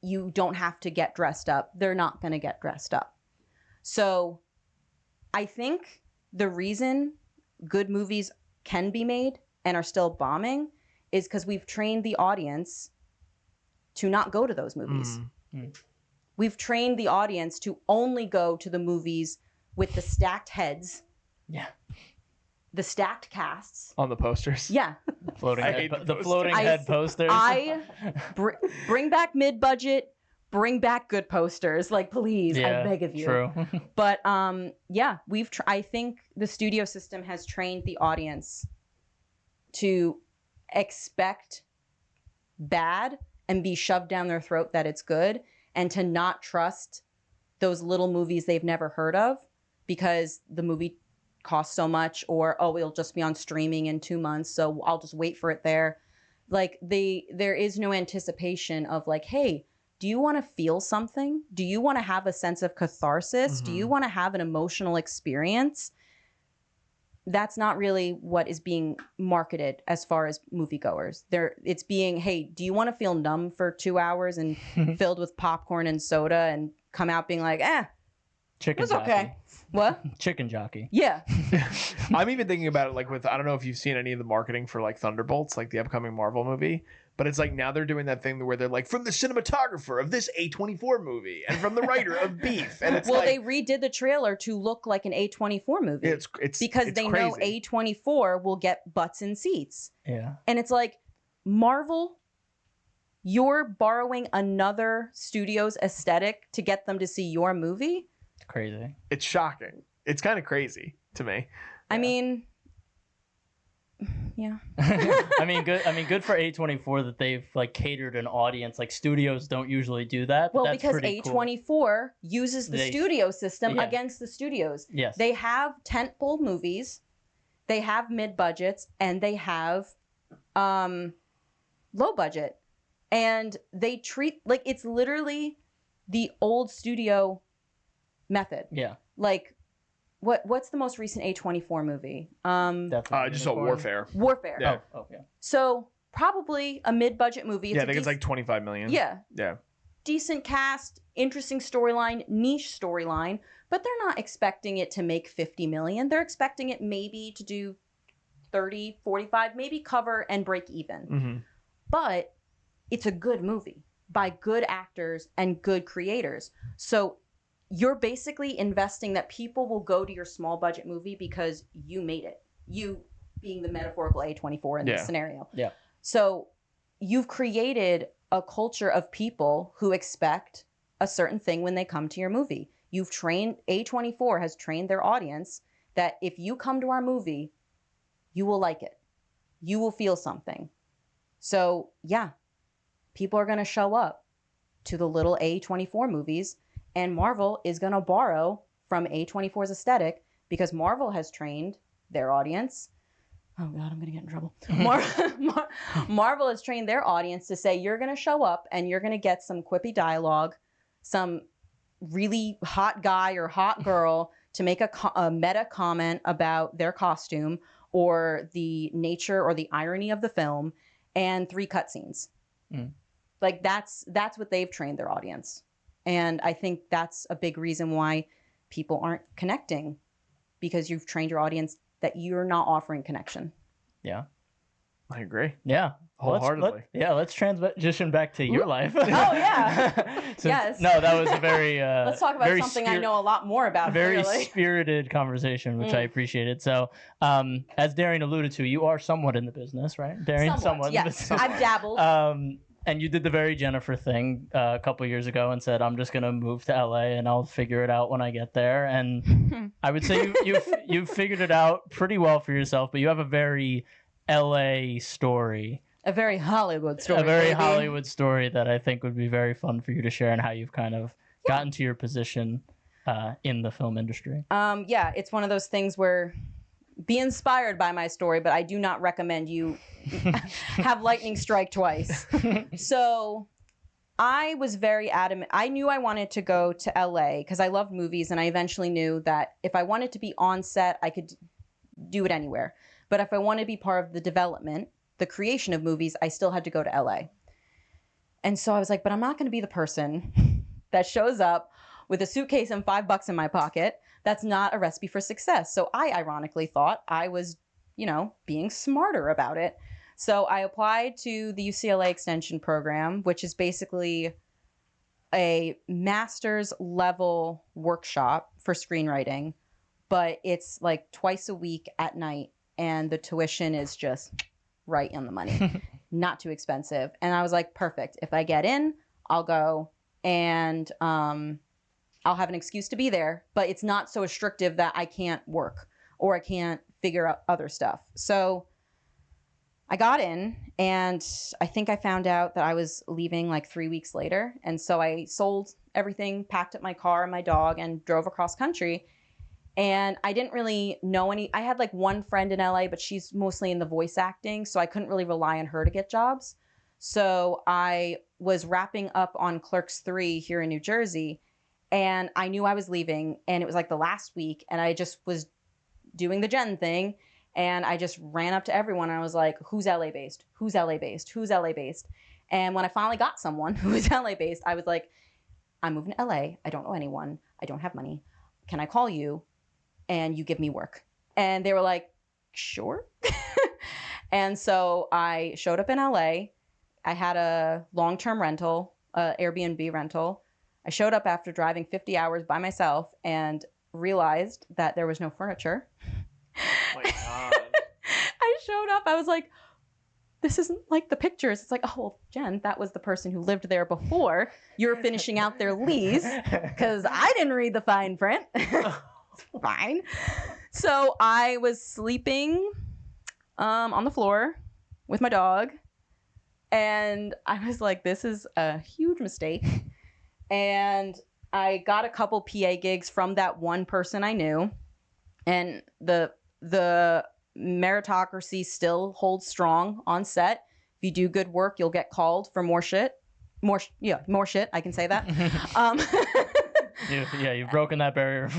you don't have to get dressed up. They're not going to get dressed up. So I think the reason good movies can be made and are still bombing is because we've trained the audience to not go to those movies. We've trained the audience to only go to the movies with the stacked heads. Yeah. The stacked casts. On the posters. Yeah. Floating posters. head posters. Bring back mid-budget, bring back good posters. Like, please, I beg of you. True. But yeah, I think the studio system has trained the audience to expect bad and be shoved down their throat that it's good, and to not trust those little movies they've never heard of because the movie costs so much, or it'll just be on streaming in 2 months, so I'll just wait for it there. Like, there is no anticipation of like, hey, do you want to feel something? Do you want to have a sense of catharsis? Do you want to have an emotional experience? That's not really what is being marketed as far as moviegoers. It's being, hey, do you want to feel numb for 2 hours and filled with popcorn and soda and come out being like, Chicken it's jockey. okay. What? Chicken jockey. Yeah. I'm even thinking about it like with, I don't know if you've seen any of the marketing for like Thunderbolts, like the upcoming Marvel movie, but it's like now they're doing that thing where they're like, from the cinematographer of this A24 movie and from the writer of Beef. And it's they redid the trailer to look like an A24 movie. It's because they know crazy. A24 will get butts in seats. Yeah. And it's like, Marvel, you're borrowing another studio's aesthetic to get them to see your movie? It's crazy. It's shocking. It's kind of crazy to me. I mean, yeah. I mean, good for A24 that they've like catered an audience. Like, studios don't usually do that. But Well, that's because pretty A24 cool. uses the studio system Yeah. against the studios. Yes. They have tentpole movies, they have mid-budgets, and they have low budget. And they treat, like, it's literally the old studio method. Yeah. Like, what's the most recent A24 movie? Definitely. I just saw Warfare. Warfare. Yeah. Oh, yeah. So probably a mid-budget movie. I think it's like 25 million. Yeah. Yeah. Decent cast, interesting storyline, niche storyline, but they're not expecting it to make 50 million. They're expecting it maybe to do 30, 45, maybe cover and break even. But it's a good movie by good actors and good creators. So you're basically investing that people will go to your small budget movie because you made it. You being the metaphorical A24 in this scenario. Yeah. So you've created a culture of people who expect a certain thing when they come to your movie. A24 has trained their audience that if you come to our movie, you will like it. You will feel something. So yeah, people are going to show up to the little A24 movies, and Marvel is going to borrow from A24's aesthetic because Marvel has trained their audience. Oh God, I'm going to get in trouble. Marvel has trained their audience to say, you're going to show up and you're going to get some quippy dialogue, some really hot guy or hot girl to make a meta comment about their costume or the nature or the irony of the film, and 3 cutscenes. Like, that's what they've trained their audience. And I think that's a big reason why people aren't connecting, because you've trained your audience that you're not offering connection. Yeah. I agree. Yeah. Wholeheartedly. Let's transition back to your life. Oh, yeah. Yes. No, that was a very let's talk about something I know a lot more about. Very really. spirited conversation, which I appreciated. So, as Darian alluded to, you are somewhat in the business, right? Darian, somewhat in the yes. business. I've dabbled. And you did the very Jennifer thing a couple years ago and said, I'm just going to move to LA and I'll figure it out when I get there. And I would say you've figured it out pretty well for yourself, but you have a very LA story. A very Hollywood story. A very baby. Hollywood story that I think would be very fun for you to share, and how you've kind of gotten to your position in the film industry. Yeah, it's one of those things where be inspired by my story, but I do not recommend you have lightning strike twice. So I was very adamant. I knew I wanted to go to LA because I loved movies, and I eventually knew that if I wanted to be on set, I could do it anywhere. But if I wanted to be part of the development, the creation of movies, I still had to go to LA. And so I was like, but I'm not going to be the person that shows up with a suitcase and $5 in my pocket. That's not a recipe for success. So I ironically thought I was, being smarter about it. So I applied to the UCLA extension program, which is basically a master's level workshop for screenwriting, but it's like twice a week at night. And the tuition is just right on the money, not too expensive. And I was like, perfect. If I get in, I'll go and I'll have an excuse to be there, but it's not so restrictive that I can't work or I can't figure out other stuff. So I got in, and I think I found out that I was leaving like 3 weeks later. And so I sold everything, packed up my car and my dog, and drove across country. And I didn't really know I had like one friend in LA, but she's mostly in the voice acting. So I couldn't really rely on her to get jobs. So I was wrapping up on Clerks 3 here in New Jersey, and I knew I was leaving, and it was like the last week, and I just was doing the Jen thing. And I just ran up to everyone. And I was like, who's LA based? Who's LA based? Who's LA based? And when I finally got someone who was LA based, I was like, I'm moving to LA. I don't know anyone. I don't have money. Can I call you and you give me work? And they were like, sure. And so I showed up in LA. I had a long-term rental, Airbnb rental. I showed up after driving 50 hours by myself and realized that there was no furniture. Oh my God. I showed up. I was like, this isn't like the pictures. It's like, oh, well, Jen, that was the person who lived there before. You're finishing out their lease because I didn't read the fine print. Fine. So I was sleeping on the floor with my dog. And I was like, this is a huge mistake. And I got a couple PA gigs from that one person I knew. And the meritocracy still holds strong on set. If you do good work, you'll get called for more shit. More shit. I can say that. You've broken that barrier.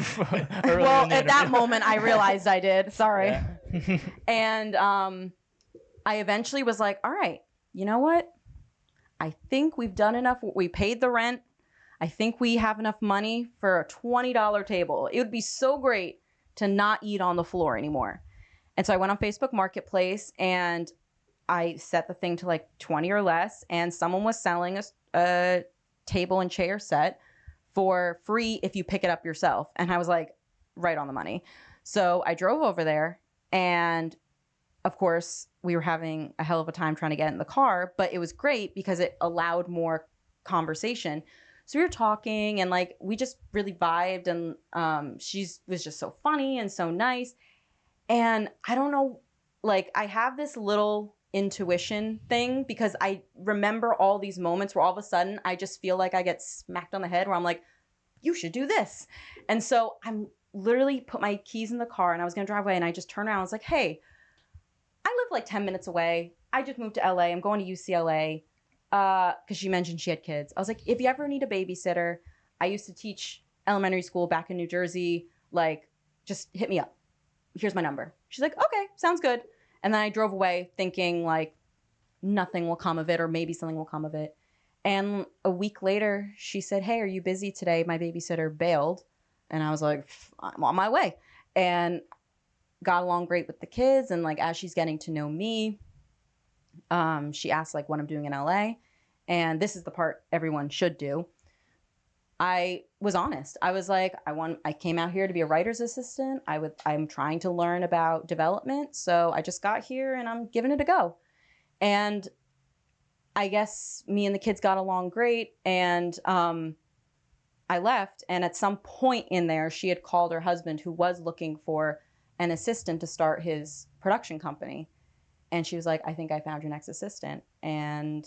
Well, at that moment, I realized I did. Sorry. Yeah. And I eventually was like, all right, you know what? I think we've done enough. We paid the rent. I think we have enough money for a $20 table. It would be so great to not eat on the floor anymore. And so I went on Facebook Marketplace and I set the thing to like 20 or less. And someone was selling a table and chair set for free if you pick it up yourself. And I was like, right on the money. So I drove over there, and of course we were having a hell of a time trying to get in the car, but it was great because it allowed more conversation. So we were talking, and like we just really vibed, and she was just so funny and so nice. And I don't know, like I have this little intuition thing because I remember all these moments where all of a sudden I just feel like I get smacked on the head where I'm like, you should do this. And so I'm literally put my keys in the car and I was going to drive away, and I just turned around. I was like, hey, I live like 10 minutes away. I just moved to LA. I'm going to UCLA. Because she mentioned she had kids. I was like, if you ever need a babysitter, I used to teach elementary school back in New Jersey. Like, just hit me up. Here's my number. She's like, okay, sounds good. And then I drove away thinking like nothing will come of it, or maybe something will come of it. And a week later, she said, hey, are you busy today? My babysitter bailed. And I was like, I'm on my way. And got along great with the kids. And like, as she's getting to know me, she asked like what I'm doing in LA. And this is the part everyone should do. I was honest. I was like, I came out here to be a writer's assistant. I'm trying to learn about development. So I just got here and I'm giving it a go. And I guess me and the kids got along great. And I left. And at some point in there, she had called her husband, who was looking for an assistant to start his production company. And she was like, I think I found your next assistant. And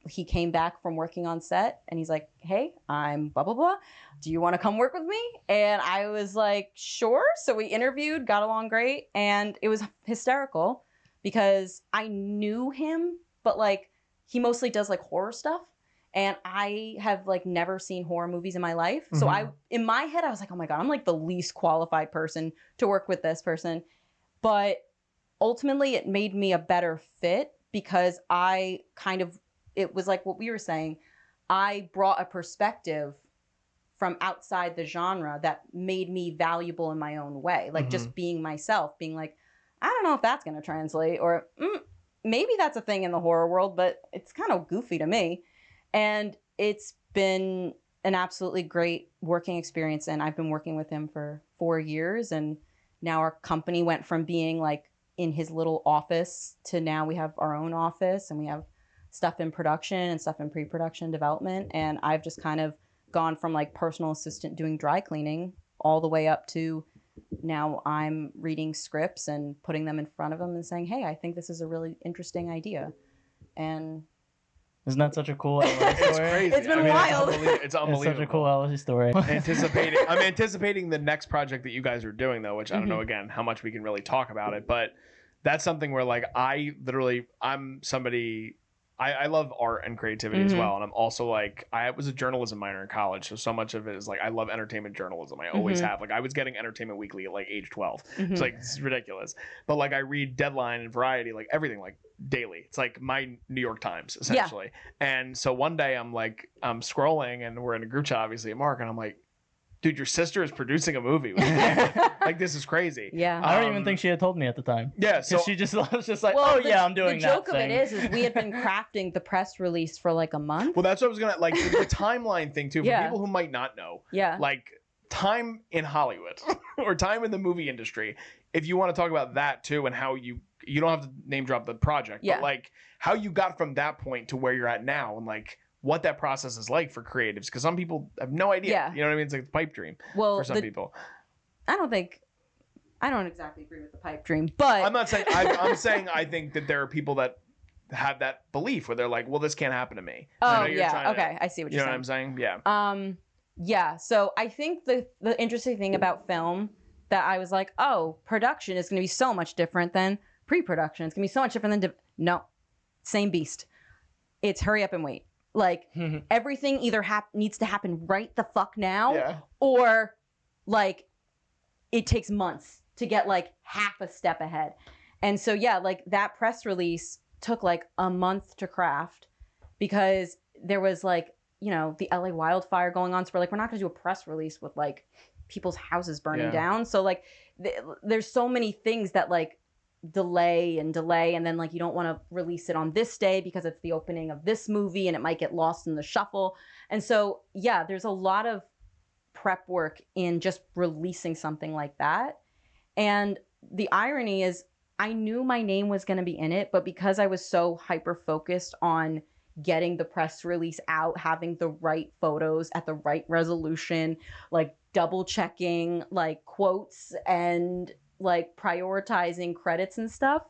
he came back from working on set and he's like, hey, I'm blah, blah, blah. Do you want to come work with me? And I was like, sure. So we interviewed, got along great. And it was hysterical because I knew him, but like he mostly does like horror stuff. And I have like never seen horror movies in my life. Mm-hmm. So in my head, I was like, oh my God, I'm like the least qualified person to work with this person. But ultimately it made me a better fit because it was like what we were saying. I brought a perspective from outside the genre that made me valuable in my own way. Like just being myself, being like, I don't know if that's going to translate, or maybe that's a thing in the horror world, but it's kind of goofy to me. And it's been an absolutely great working experience. And I've been working with him for 4 years. And now our company went from being like in his little office to now we have our own office, and we have stuff in production and stuff in pre-production development. And I've just kind of gone from like personal assistant doing dry cleaning all the way up to now I'm reading scripts and putting them in front of him and saying, hey, I think this is a really interesting idea. And isn't that such a cool LA story? It's crazy. It's been wild. It's unbelievable. It's such a cool LA story. I'm anticipating the next project that you guys are doing, though, which I don't know, again, how much we can really talk about it. But that's something where, like, I'm somebody... I love art and creativity as well. And I'm also like, I was a journalism minor in college. So much of it is like, I love entertainment journalism. I always have. Like, I was getting Entertainment Weekly at like age 12. It's like, it's ridiculous. But like, I read Deadline and Variety, like everything, like daily. It's like my New York Times, essentially. Yeah. And so one day I'm scrolling and we're in a group chat, obviously, at Mark. And I'm like, dude, your sister is producing a movie with me. Like, this is crazy. Yeah. I don't even think she had told me at the time. Yeah. So she just was just like, well, I'm doing that. The joke of it is we had been crafting the press release for like a month. Well, that's what I was going to, like, the timeline thing, too, for people who might not know. Yeah. Like, time in Hollywood or time in the movie industry, if you want to talk about that, too, and how you don't have to name drop the project, but, like, how you got from that point to where you're at now, and, like, what that process is like for creatives, because some people have no idea. Yeah. You know what I mean? It's like the pipe dream for some people. I don't exactly agree with the pipe dream, but I'm not saying I'm saying I think that there are people that have that belief where they're like, well, this can't happen to me. Oh yeah, okay, I see what you're saying. You know what I'm saying? Yeah. Yeah. So I think the interesting thing about film that I was like, oh, production is going to be so much different than pre-production. It's going to be so much different than no, same beast. It's hurry up and wait. Like everything either needs to happen right the fuck now, or like it takes months to get like half a step ahead. And so like that press release took like a month to craft because there was like, the LA wildfire going on. So we're like, we're not gonna do a press release with like people's houses burning down. So like there's so many things that like delay, and then like you don't want to release it on this day because it's the opening of this movie and it might get lost in the shuffle. And so there's a lot of prep work in just releasing something like that. And the irony is I knew my name was going to be in it, but because I was so hyper focused on getting the press release out, having the right photos at the right resolution, like double checking like quotes and like prioritizing credits and stuff,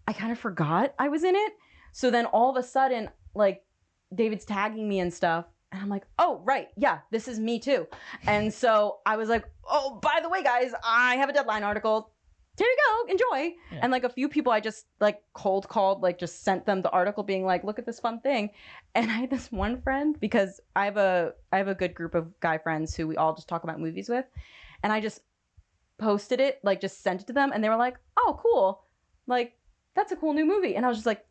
I kind of forgot I was in it. So then all of a sudden, like David's tagging me and stuff. And I'm like, oh, right. Yeah, this is me too. And so I was like, oh, by the way, guys, I have a Deadline article. Here you go. Enjoy. Yeah. And like a few people I just like cold called, like just sent them the article being like, look at this fun thing. And I had this one friend, because I have a good group of guy friends who we all just talk about movies with. And I just posted it, like just sent it to them. And they were like, oh, cool. Like, that's a cool new movie. And I was just like,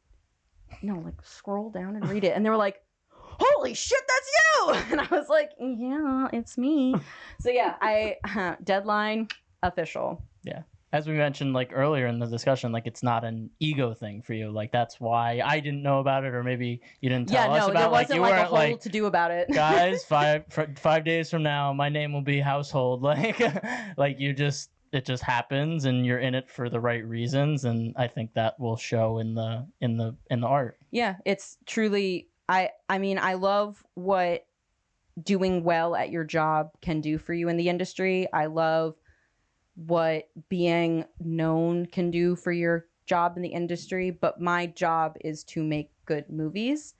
no, like scroll down and read it. And they were like, holy shit, that's you. And I was like, yeah, it's me. So yeah, Deadline official. Yeah. As we mentioned like earlier in the discussion, like it's not an ego thing for you. Like that's why I didn't know about it, or maybe you didn't tell us about it. There wasn't like a whole to do about it. Guys, 5 days from now, my name will be household. Like it just happens, and you're in it for the right reasons, and I think that will show in the art. Yeah, it's truly. I mean, I love what doing well at your job can do for you in the industry. I love what being known can do for your job in the industry, but my job is to make good movies.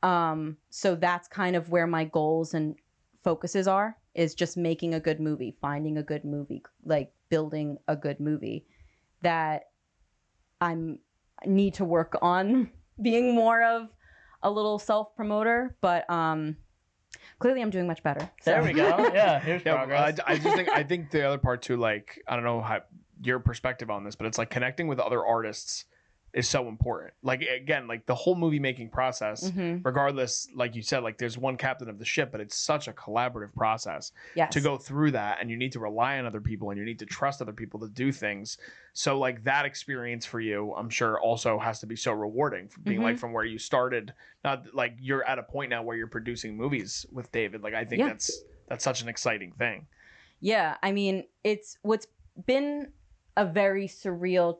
So that's kind of where my goals and focuses are, is just making a good movie, finding a good movie, like building a good movie. That I need to work on being more of a little self-promoter, but clearly I'm doing much better. So. There we go. Yeah, here's progress. I think the other part too, like, I don't know how your perspective on this, but it's like connecting with other artists is so important. Like, again, like the whole movie making process, Mm-hmm. regardless, like you said, like there's one captain of the ship, but it's such a collaborative process Yes. to go through that. And you need to rely on other people and you need to trust other people to do things. So like that experience for you, I'm sure also has to be so rewarding from being like from where you started, not like you're at a point now where you're producing movies with David. Like, I think that's such an exciting thing. Yeah. I mean, it's what's been a very surreal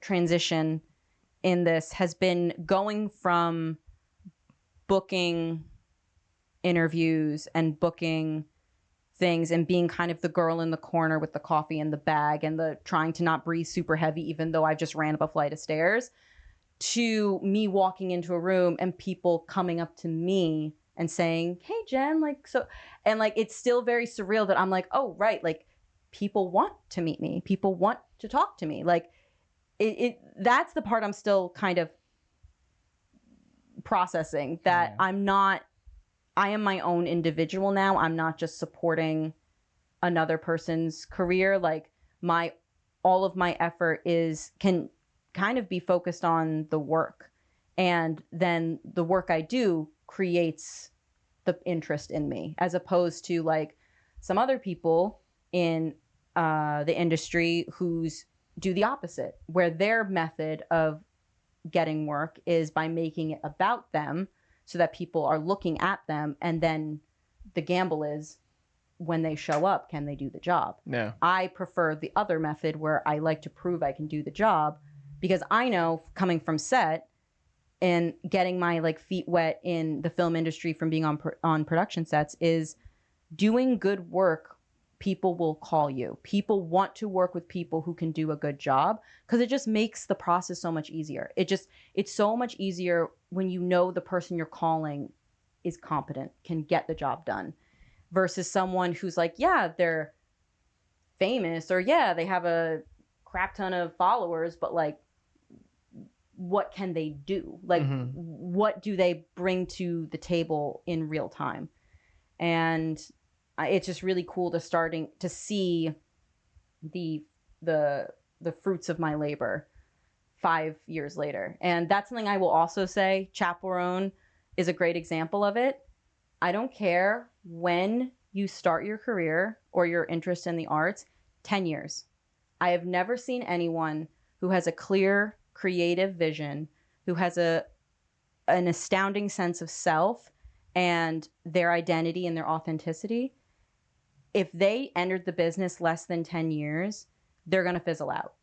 transition in this has been going from booking interviews and booking things and being kind of the girl in the corner with the coffee and the bag and the trying to not breathe super heavy, even though I've just ran up a flight of stairs, to me walking into a room and people coming up to me and saying, "Hey, Jen," like, so, and like, it's still very surreal that I'm like, oh, right. Like, people want to meet me. People want to talk to me. Like, that's the part I'm still kind of processing, that I am my own individual now. I'm not just supporting another person's career. Like, all of my effort can kind of be focused on the work. And then the work I do creates the interest in me, as opposed to like some other people in the industry who's do the opposite, where their method of getting work is by making it about them so that people are looking at them, and then the gamble is when they show up, can they do the job? Yeah. I prefer the other method where I like to prove I can do the job, because I know coming from set and getting my like feet wet in the film industry from being on production sets is doing good work. People will call you. People want to work with people who can do a good job, because it just makes the process so much easier. It's so much easier when you know the person you're calling is competent, can get the job done, versus someone who's like, yeah, they're famous, or yeah, they have a crap ton of followers, but like, what can they do? Like, what do they bring to the table in real time? And it's just really cool to see the fruits of my labor 5 years later. And that's something I will also say. Chaperone is a great example of it. I don't care when you start your career or your interest in the arts, 10 years. I have never seen anyone who has a clear creative vision, who has an astounding sense of self and their identity and their authenticity. If they entered the business less than 10 years, they're going to fizzle out.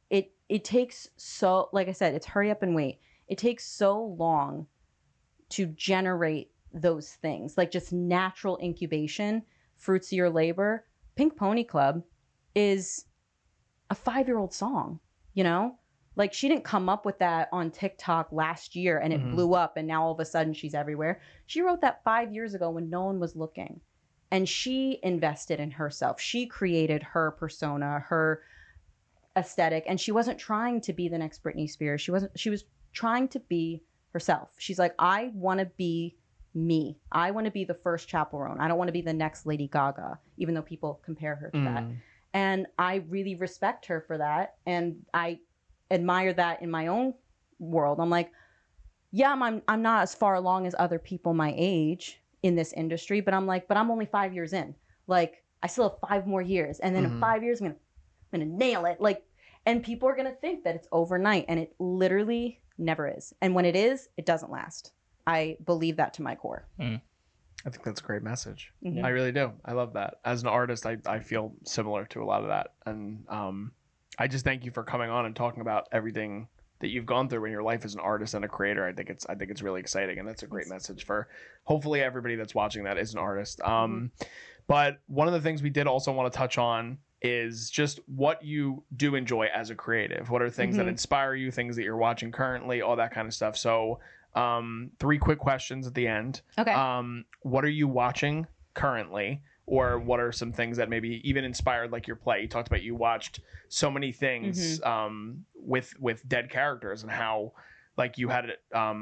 It takes so, like I said, it's hurry up and wait. It takes so long to generate those things, like just natural incubation, fruits of your labor. Pink Pony Club is a 5-year-old song, you know? Like, she didn't come up with that on TikTok last year and it blew up and now all of a sudden she's everywhere. She wrote that 5 years ago when no one was looking. And she invested in herself. She created her persona, her aesthetic, and she wasn't trying to be the next Britney Spears. She was trying to be herself. She's like, I want to be me. I want to be the first Chaperone. I don't want to be the next Lady Gaga, even though people compare her to that. And I really respect her for that. And I admire that in my own world. I'm like, yeah, I'm not as far along as other people my age in this industry, but I'm like, but I'm only 5 years in. Like, I still have 5 more years, and then in 5 years I'm gonna nail it. Like, and people are gonna think that it's overnight, and it literally never is. And when it is, it doesn't last. I believe that to my core. I think that's a great message. I really do. I love that. As an artist, I feel similar to a lot of that, and I just thank you for coming on and talking about everything that you've gone through in your life as an artist and a creator. I think it's really exciting, and that's a great message for hopefully everybody that's watching that is an artist. But one of the things we did also want to touch on is just what you do enjoy as a creative. What are things that inspire you, things that you're watching currently, all that kind of stuff. So 3 quick questions at the end. Okay. What are you watching currently? Or what are some things that maybe even inspired like your play? You talked about you watched so many things with dead characters, and how like you had it.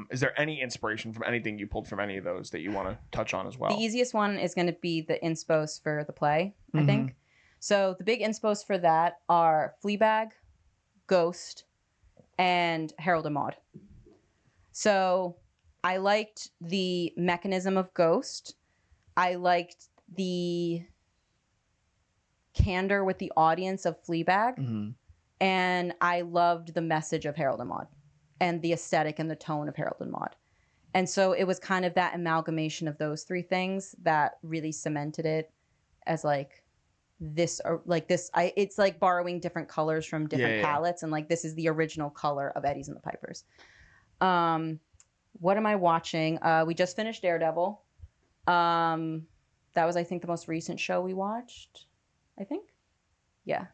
Is there any inspiration from anything you pulled from any of those that you want to touch on as well? The easiest one is going to be the inspos for the play, I think. So the big inspos for that are Fleabag, Ghost, and Harold and Maude. So I liked the mechanism of Ghost. I liked the candor with the audience of Fleabag. Mm-hmm. And I loved the message of Harold and Maude and the aesthetic and the tone of Harold and Maude. And so it was kind of that amalgamation of those three things that really cemented it as like this, or like this. It's like borrowing different colors from different palettes, and like this is the original color of Eddie's and the Pypers. What am I watching? We just finished Daredevil. That was, I think, the most recent show we watched. I think, yeah.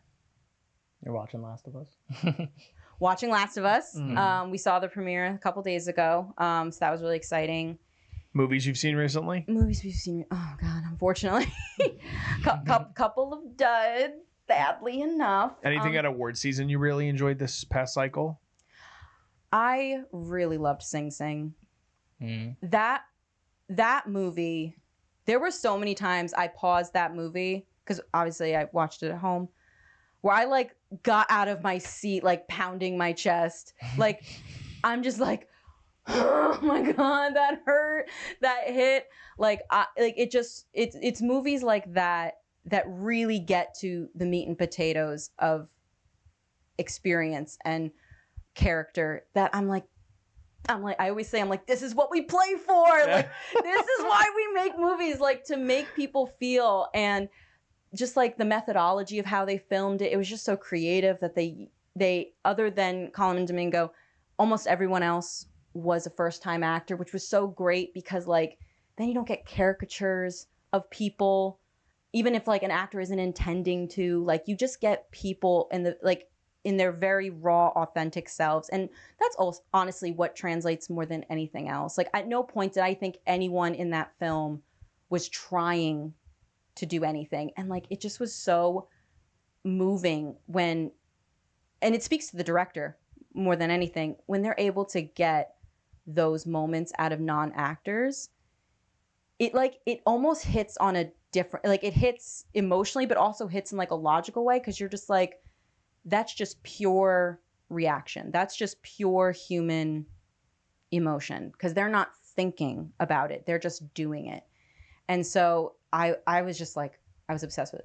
You're watching Last of Us. Watching Last of Us. Mm-hmm. We saw the premiere a couple days ago, so that was really exciting. Movies you've seen recently? Movies we've seen. Oh God, unfortunately, couple of duds. Sadly enough. Anything at award season you really enjoyed this past cycle? I really loved Sing Sing. Mm. That movie. There were so many times I paused that movie because obviously I watched it at home, where I like got out of my seat, like pounding my chest. Like, I'm just like, oh my God, that hurt, that hit. Like, it's movies like that really get to the meat and potatoes of experience and character that I'm like, I always say, I'm like, this is what we play for. Like, this is why we make movies, like to make people feel. And just like the methodology of how they filmed it, it was just so creative that they other than Colin and Domingo, almost everyone else was a first-time actor, which was so great because like then you don't get caricatures of people, even if like an actor isn't intending to. Like you just get people in their very raw, authentic selves, and that's also honestly what translates more than anything else. Like at no point did I think anyone in that film was trying to do anything, and like it just was so moving when, and it speaks to the director more than anything, when they're able to get those moments out of non-actors. It almost hits on a different, like it hits emotionally but also hits in like a logical way, because you're just like, that's just pure reaction, that's just pure human emotion, because they're not thinking about it, they're just doing it. And so I was just like, I was obsessed with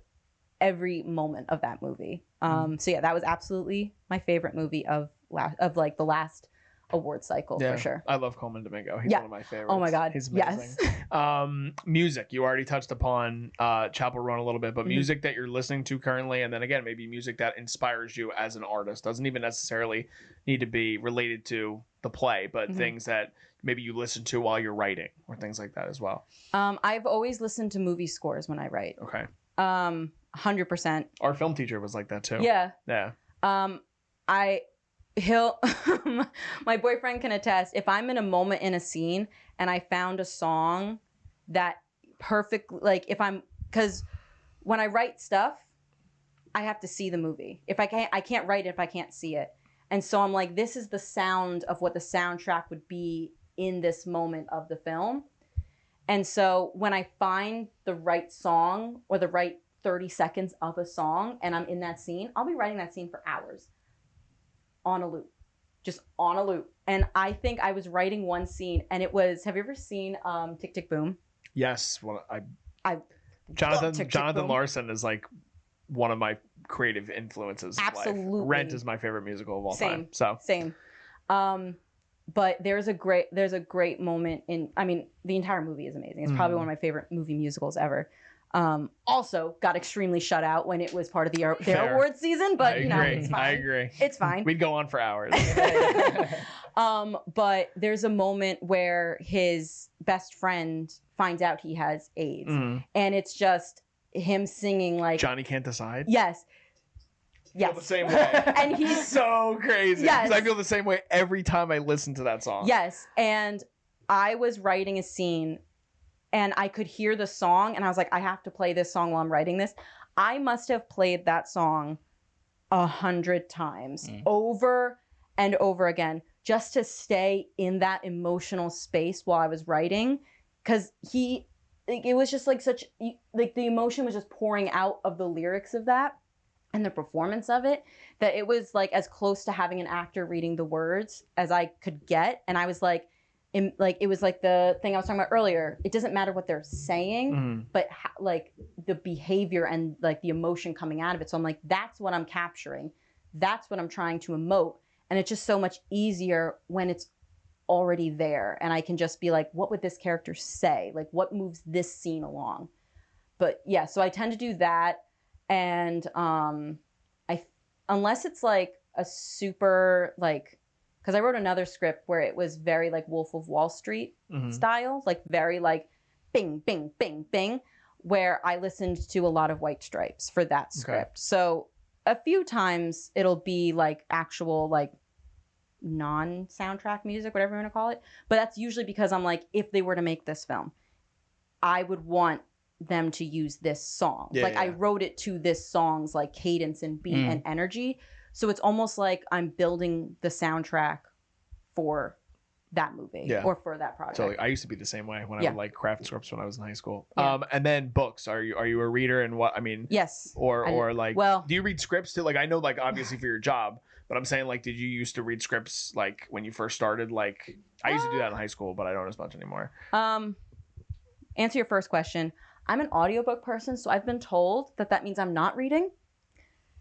every moment of that movie. So yeah, that was absolutely my favorite movie of like the last award cycle, for sure. I love Coleman Domingo. He's one of my favorites. Oh my God. He's amazing. Yes. Music. You already touched upon Chapel Roan a little bit, but music that you're listening to currently, and then again, maybe music that inspires you as an artist. Doesn't even necessarily need to be related to the play, but things that maybe you listen to while you're writing or things like that as well. I've always listened to movie scores when I write. Okay. 100%. Our film teacher was like that too. Yeah. Yeah. My boyfriend can attest, if I'm in a moment in a scene and I found a song that perfectly, like because when I write stuff, I have to see the movie. I can't write it if I can't see it. And so I'm like, this is the sound of what the soundtrack would be in this moment of the film. And so when I find the right song or the right 30 seconds of a song and I'm in that scene, I'll be writing that scene for hours. On a loop, just on a loop. And I think I was writing one scene, and it was, have you ever seen Tick Tick Boom? Yes. Well, Jonathan Boom. Larson is like one of my creative influences. Absolutely. In life. Rent is my favorite musical of all time. So same. But there's a great moment in, I mean, the entire movie is amazing. It's probably one of my favorite movie musicals ever. Also got extremely shut out when it was part of their award season, but it's fine. I agree. It's fine. We'd go on for hours. But there's a moment where his best friend finds out he has AIDS, and it's just him singing like Johnny Can't Decide. Yes. I feel the same way. And he's so crazy. Yes. I feel the same way every time I listen to that song. Yes. And I was writing a scene and I could hear the song and I was like, I have to play this song while I'm writing this. I must have played that song 100 times over and over again, just to stay in that emotional space while I was writing. Cause it was just like the emotion was just pouring out of the lyrics of that. and the performance of it, that it was like as close to having an actor reading the words as I could get. And I was like, it was like the thing I was talking about earlier. It doesn't matter what they're saying, but like the behavior and like the emotion coming out of it. So I'm like, that's what I'm capturing. That's what I'm trying to emote. And it's just so much easier when it's already there. And I can just be like, what would this character say? Like, what moves this scene along? But yeah, so I tend to do that. And unless it's like a super like, because I wrote another script where it was very like Wolf of Wall Street style, like very like bing, bing, bing, bing, where I listened to a lot of White Stripes for that script. Okay. So a few times it'll be like actual like non-soundtrack music, whatever you want to call it. But that's usually because I'm like, if they were to make this film, I would want them to use this song. I wrote it to this song's like cadence and beat and energy. So it's almost like I'm building the soundtrack for that movie or for that project. So I used to be the same way when I would like craft scripts when I was in high school. And then books. Are you a reader? And what I mean? Yes. Or like, do you read scripts too? Like I know, like obviously for your job, but I'm saying like, did you used to read scripts like when you first started? Like I used to do that in high school, but I don't as much anymore. Answer your first question. I'm an audiobook person, so I've been told that means I'm not reading.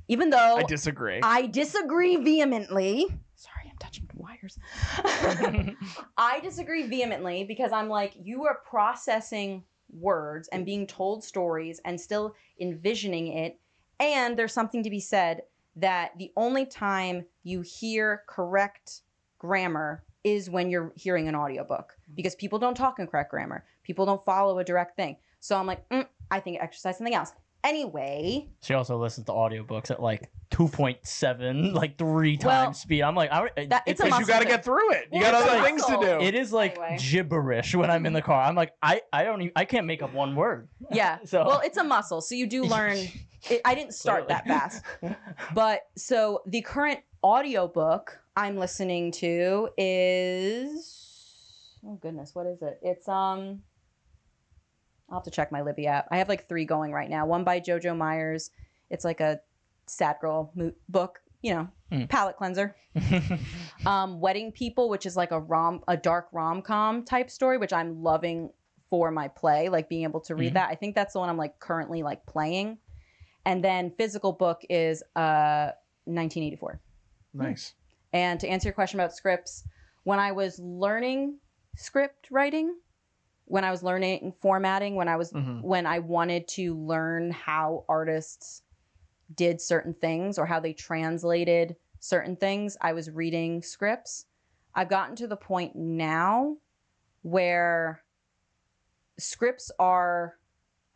Even though I disagree. I disagree vehemently. Sorry, I'm touching wires. I disagree vehemently because I'm like, you are processing words and being told stories and still envisioning it. And there's something to be said that the only time you hear correct grammar is when you're hearing an audiobook, because people don't talk in correct grammar. People don't follow a direct thing. So I'm like, I think exercise something else. Anyway. She also listens to audiobooks at like 2.7, like 3 times speed. I'm like, it's because you got to get through it. You got other things to do. It is like gibberish when I'm in the car. I'm like, I can't make up one word. Yeah. Well, it's a muscle. So you do learn. I didn't start that fast. But so the current audiobook I'm listening to is, oh goodness, what is it? It's, I'll have to check my Libby app. I have like 3 going right now. One by JoJo Myers. It's like a sad girl book, palate cleanser. Wedding People, which is like a dark rom-com type story, which I'm loving for my play, like being able to read that. I think that's the one I'm like currently like playing. And then physical book is 1984. Nice. And to answer your question about scripts, when I was learning script writing, when I was learning formatting, when I wanted to learn how artists did certain things or how they translated certain things, I was reading scripts. I've gotten to the point now where scripts are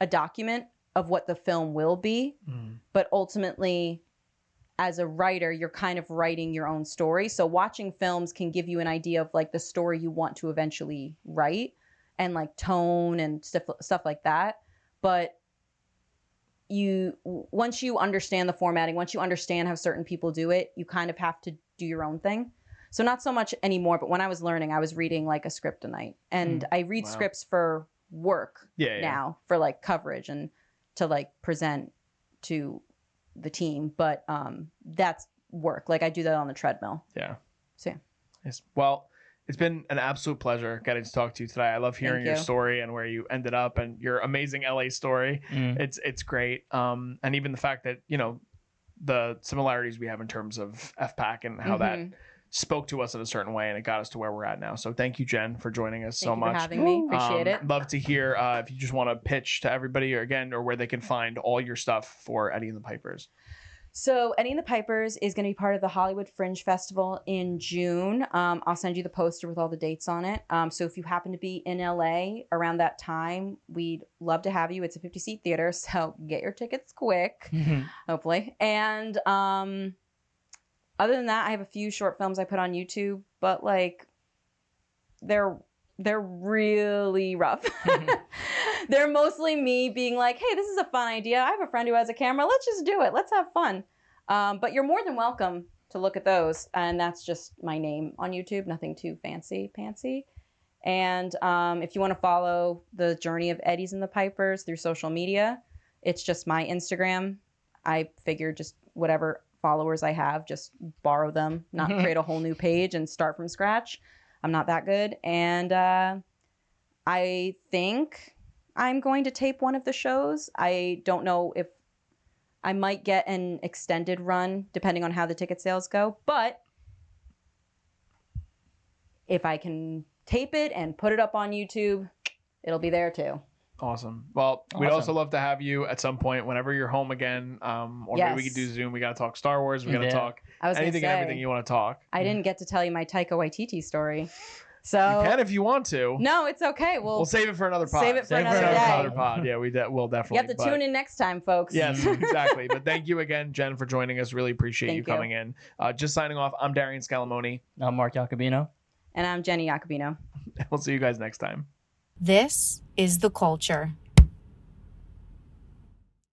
a document of what the film will be, but ultimately, as a writer, you're kind of writing your own story. So watching films can give you an idea of like the story you want to eventually write, and like tone and stuff like that. But once you understand the formatting, once you understand how certain people do it, you kind of have to do your own thing. So not so much anymore, but when I was learning, I was reading like a script a night. And I read scripts for work now, for like coverage and to like present to the team. But that's work. Like I do that on the treadmill. Yeah. So yeah. Yes. Well, it's been an absolute pleasure getting to talk to you today. I love hearing your story and where you ended up and your amazing LA story. It's great. And even the fact that, the similarities we have in terms of FPAC and how that spoke to us in a certain way and it got us to where we're at now. So thank you, Jen, for joining us so much. Thank you for having me. Appreciate it. Love to hear if you just want to pitch to everybody or where they can find all your stuff for Eddie and the Pypers. So Eddie and the Pypers is going to be part of the Hollywood Fringe Festival in June. I'll send you the poster with all the dates on it. So if you happen to be in LA around that time, we'd love to have you. It's a 50-seat theater, so get your tickets quick, hopefully. And other than that, I have a few short films I put on YouTube, but like they're really rough. They're mostly me being like, hey, this is a fun idea. I have a friend who has a camera. Let's just do it. Let's have fun. But you're more than welcome to look at those. And that's just my name on YouTube. Nothing too fancy. And if you want to follow the journey of Eddies and the Pypers through social media, it's just my Instagram. I figured just whatever followers I have, just borrow them, not create a whole new page and start from scratch. I'm not that good. And I think I'm going to tape one of the shows. I don't know if I might get an extended run depending on how the ticket sales go. But if I can tape it and put it up on YouTube, it'll be there too. Awesome. Well, we'd also love to have you at some point whenever you're home again. Or maybe we could do Zoom. We got to talk Star Wars. We got to talk anything and everything you want to talk. I didn't get to tell you my Taika Waititi story. So you can if you want to. No, it's okay. We'll save it for another pod. Save it for another day. Another pod. Yeah, we'll definitely. You have to tune in next time, folks. Yes, exactly. But thank you again, Jen, for joining us. Really appreciate you coming in. Just signing off. I'm Darian Scalamoni. I'm Mark Iacobino. And I'm Jen Iacobino. We'll see you guys next time. This is The Culture.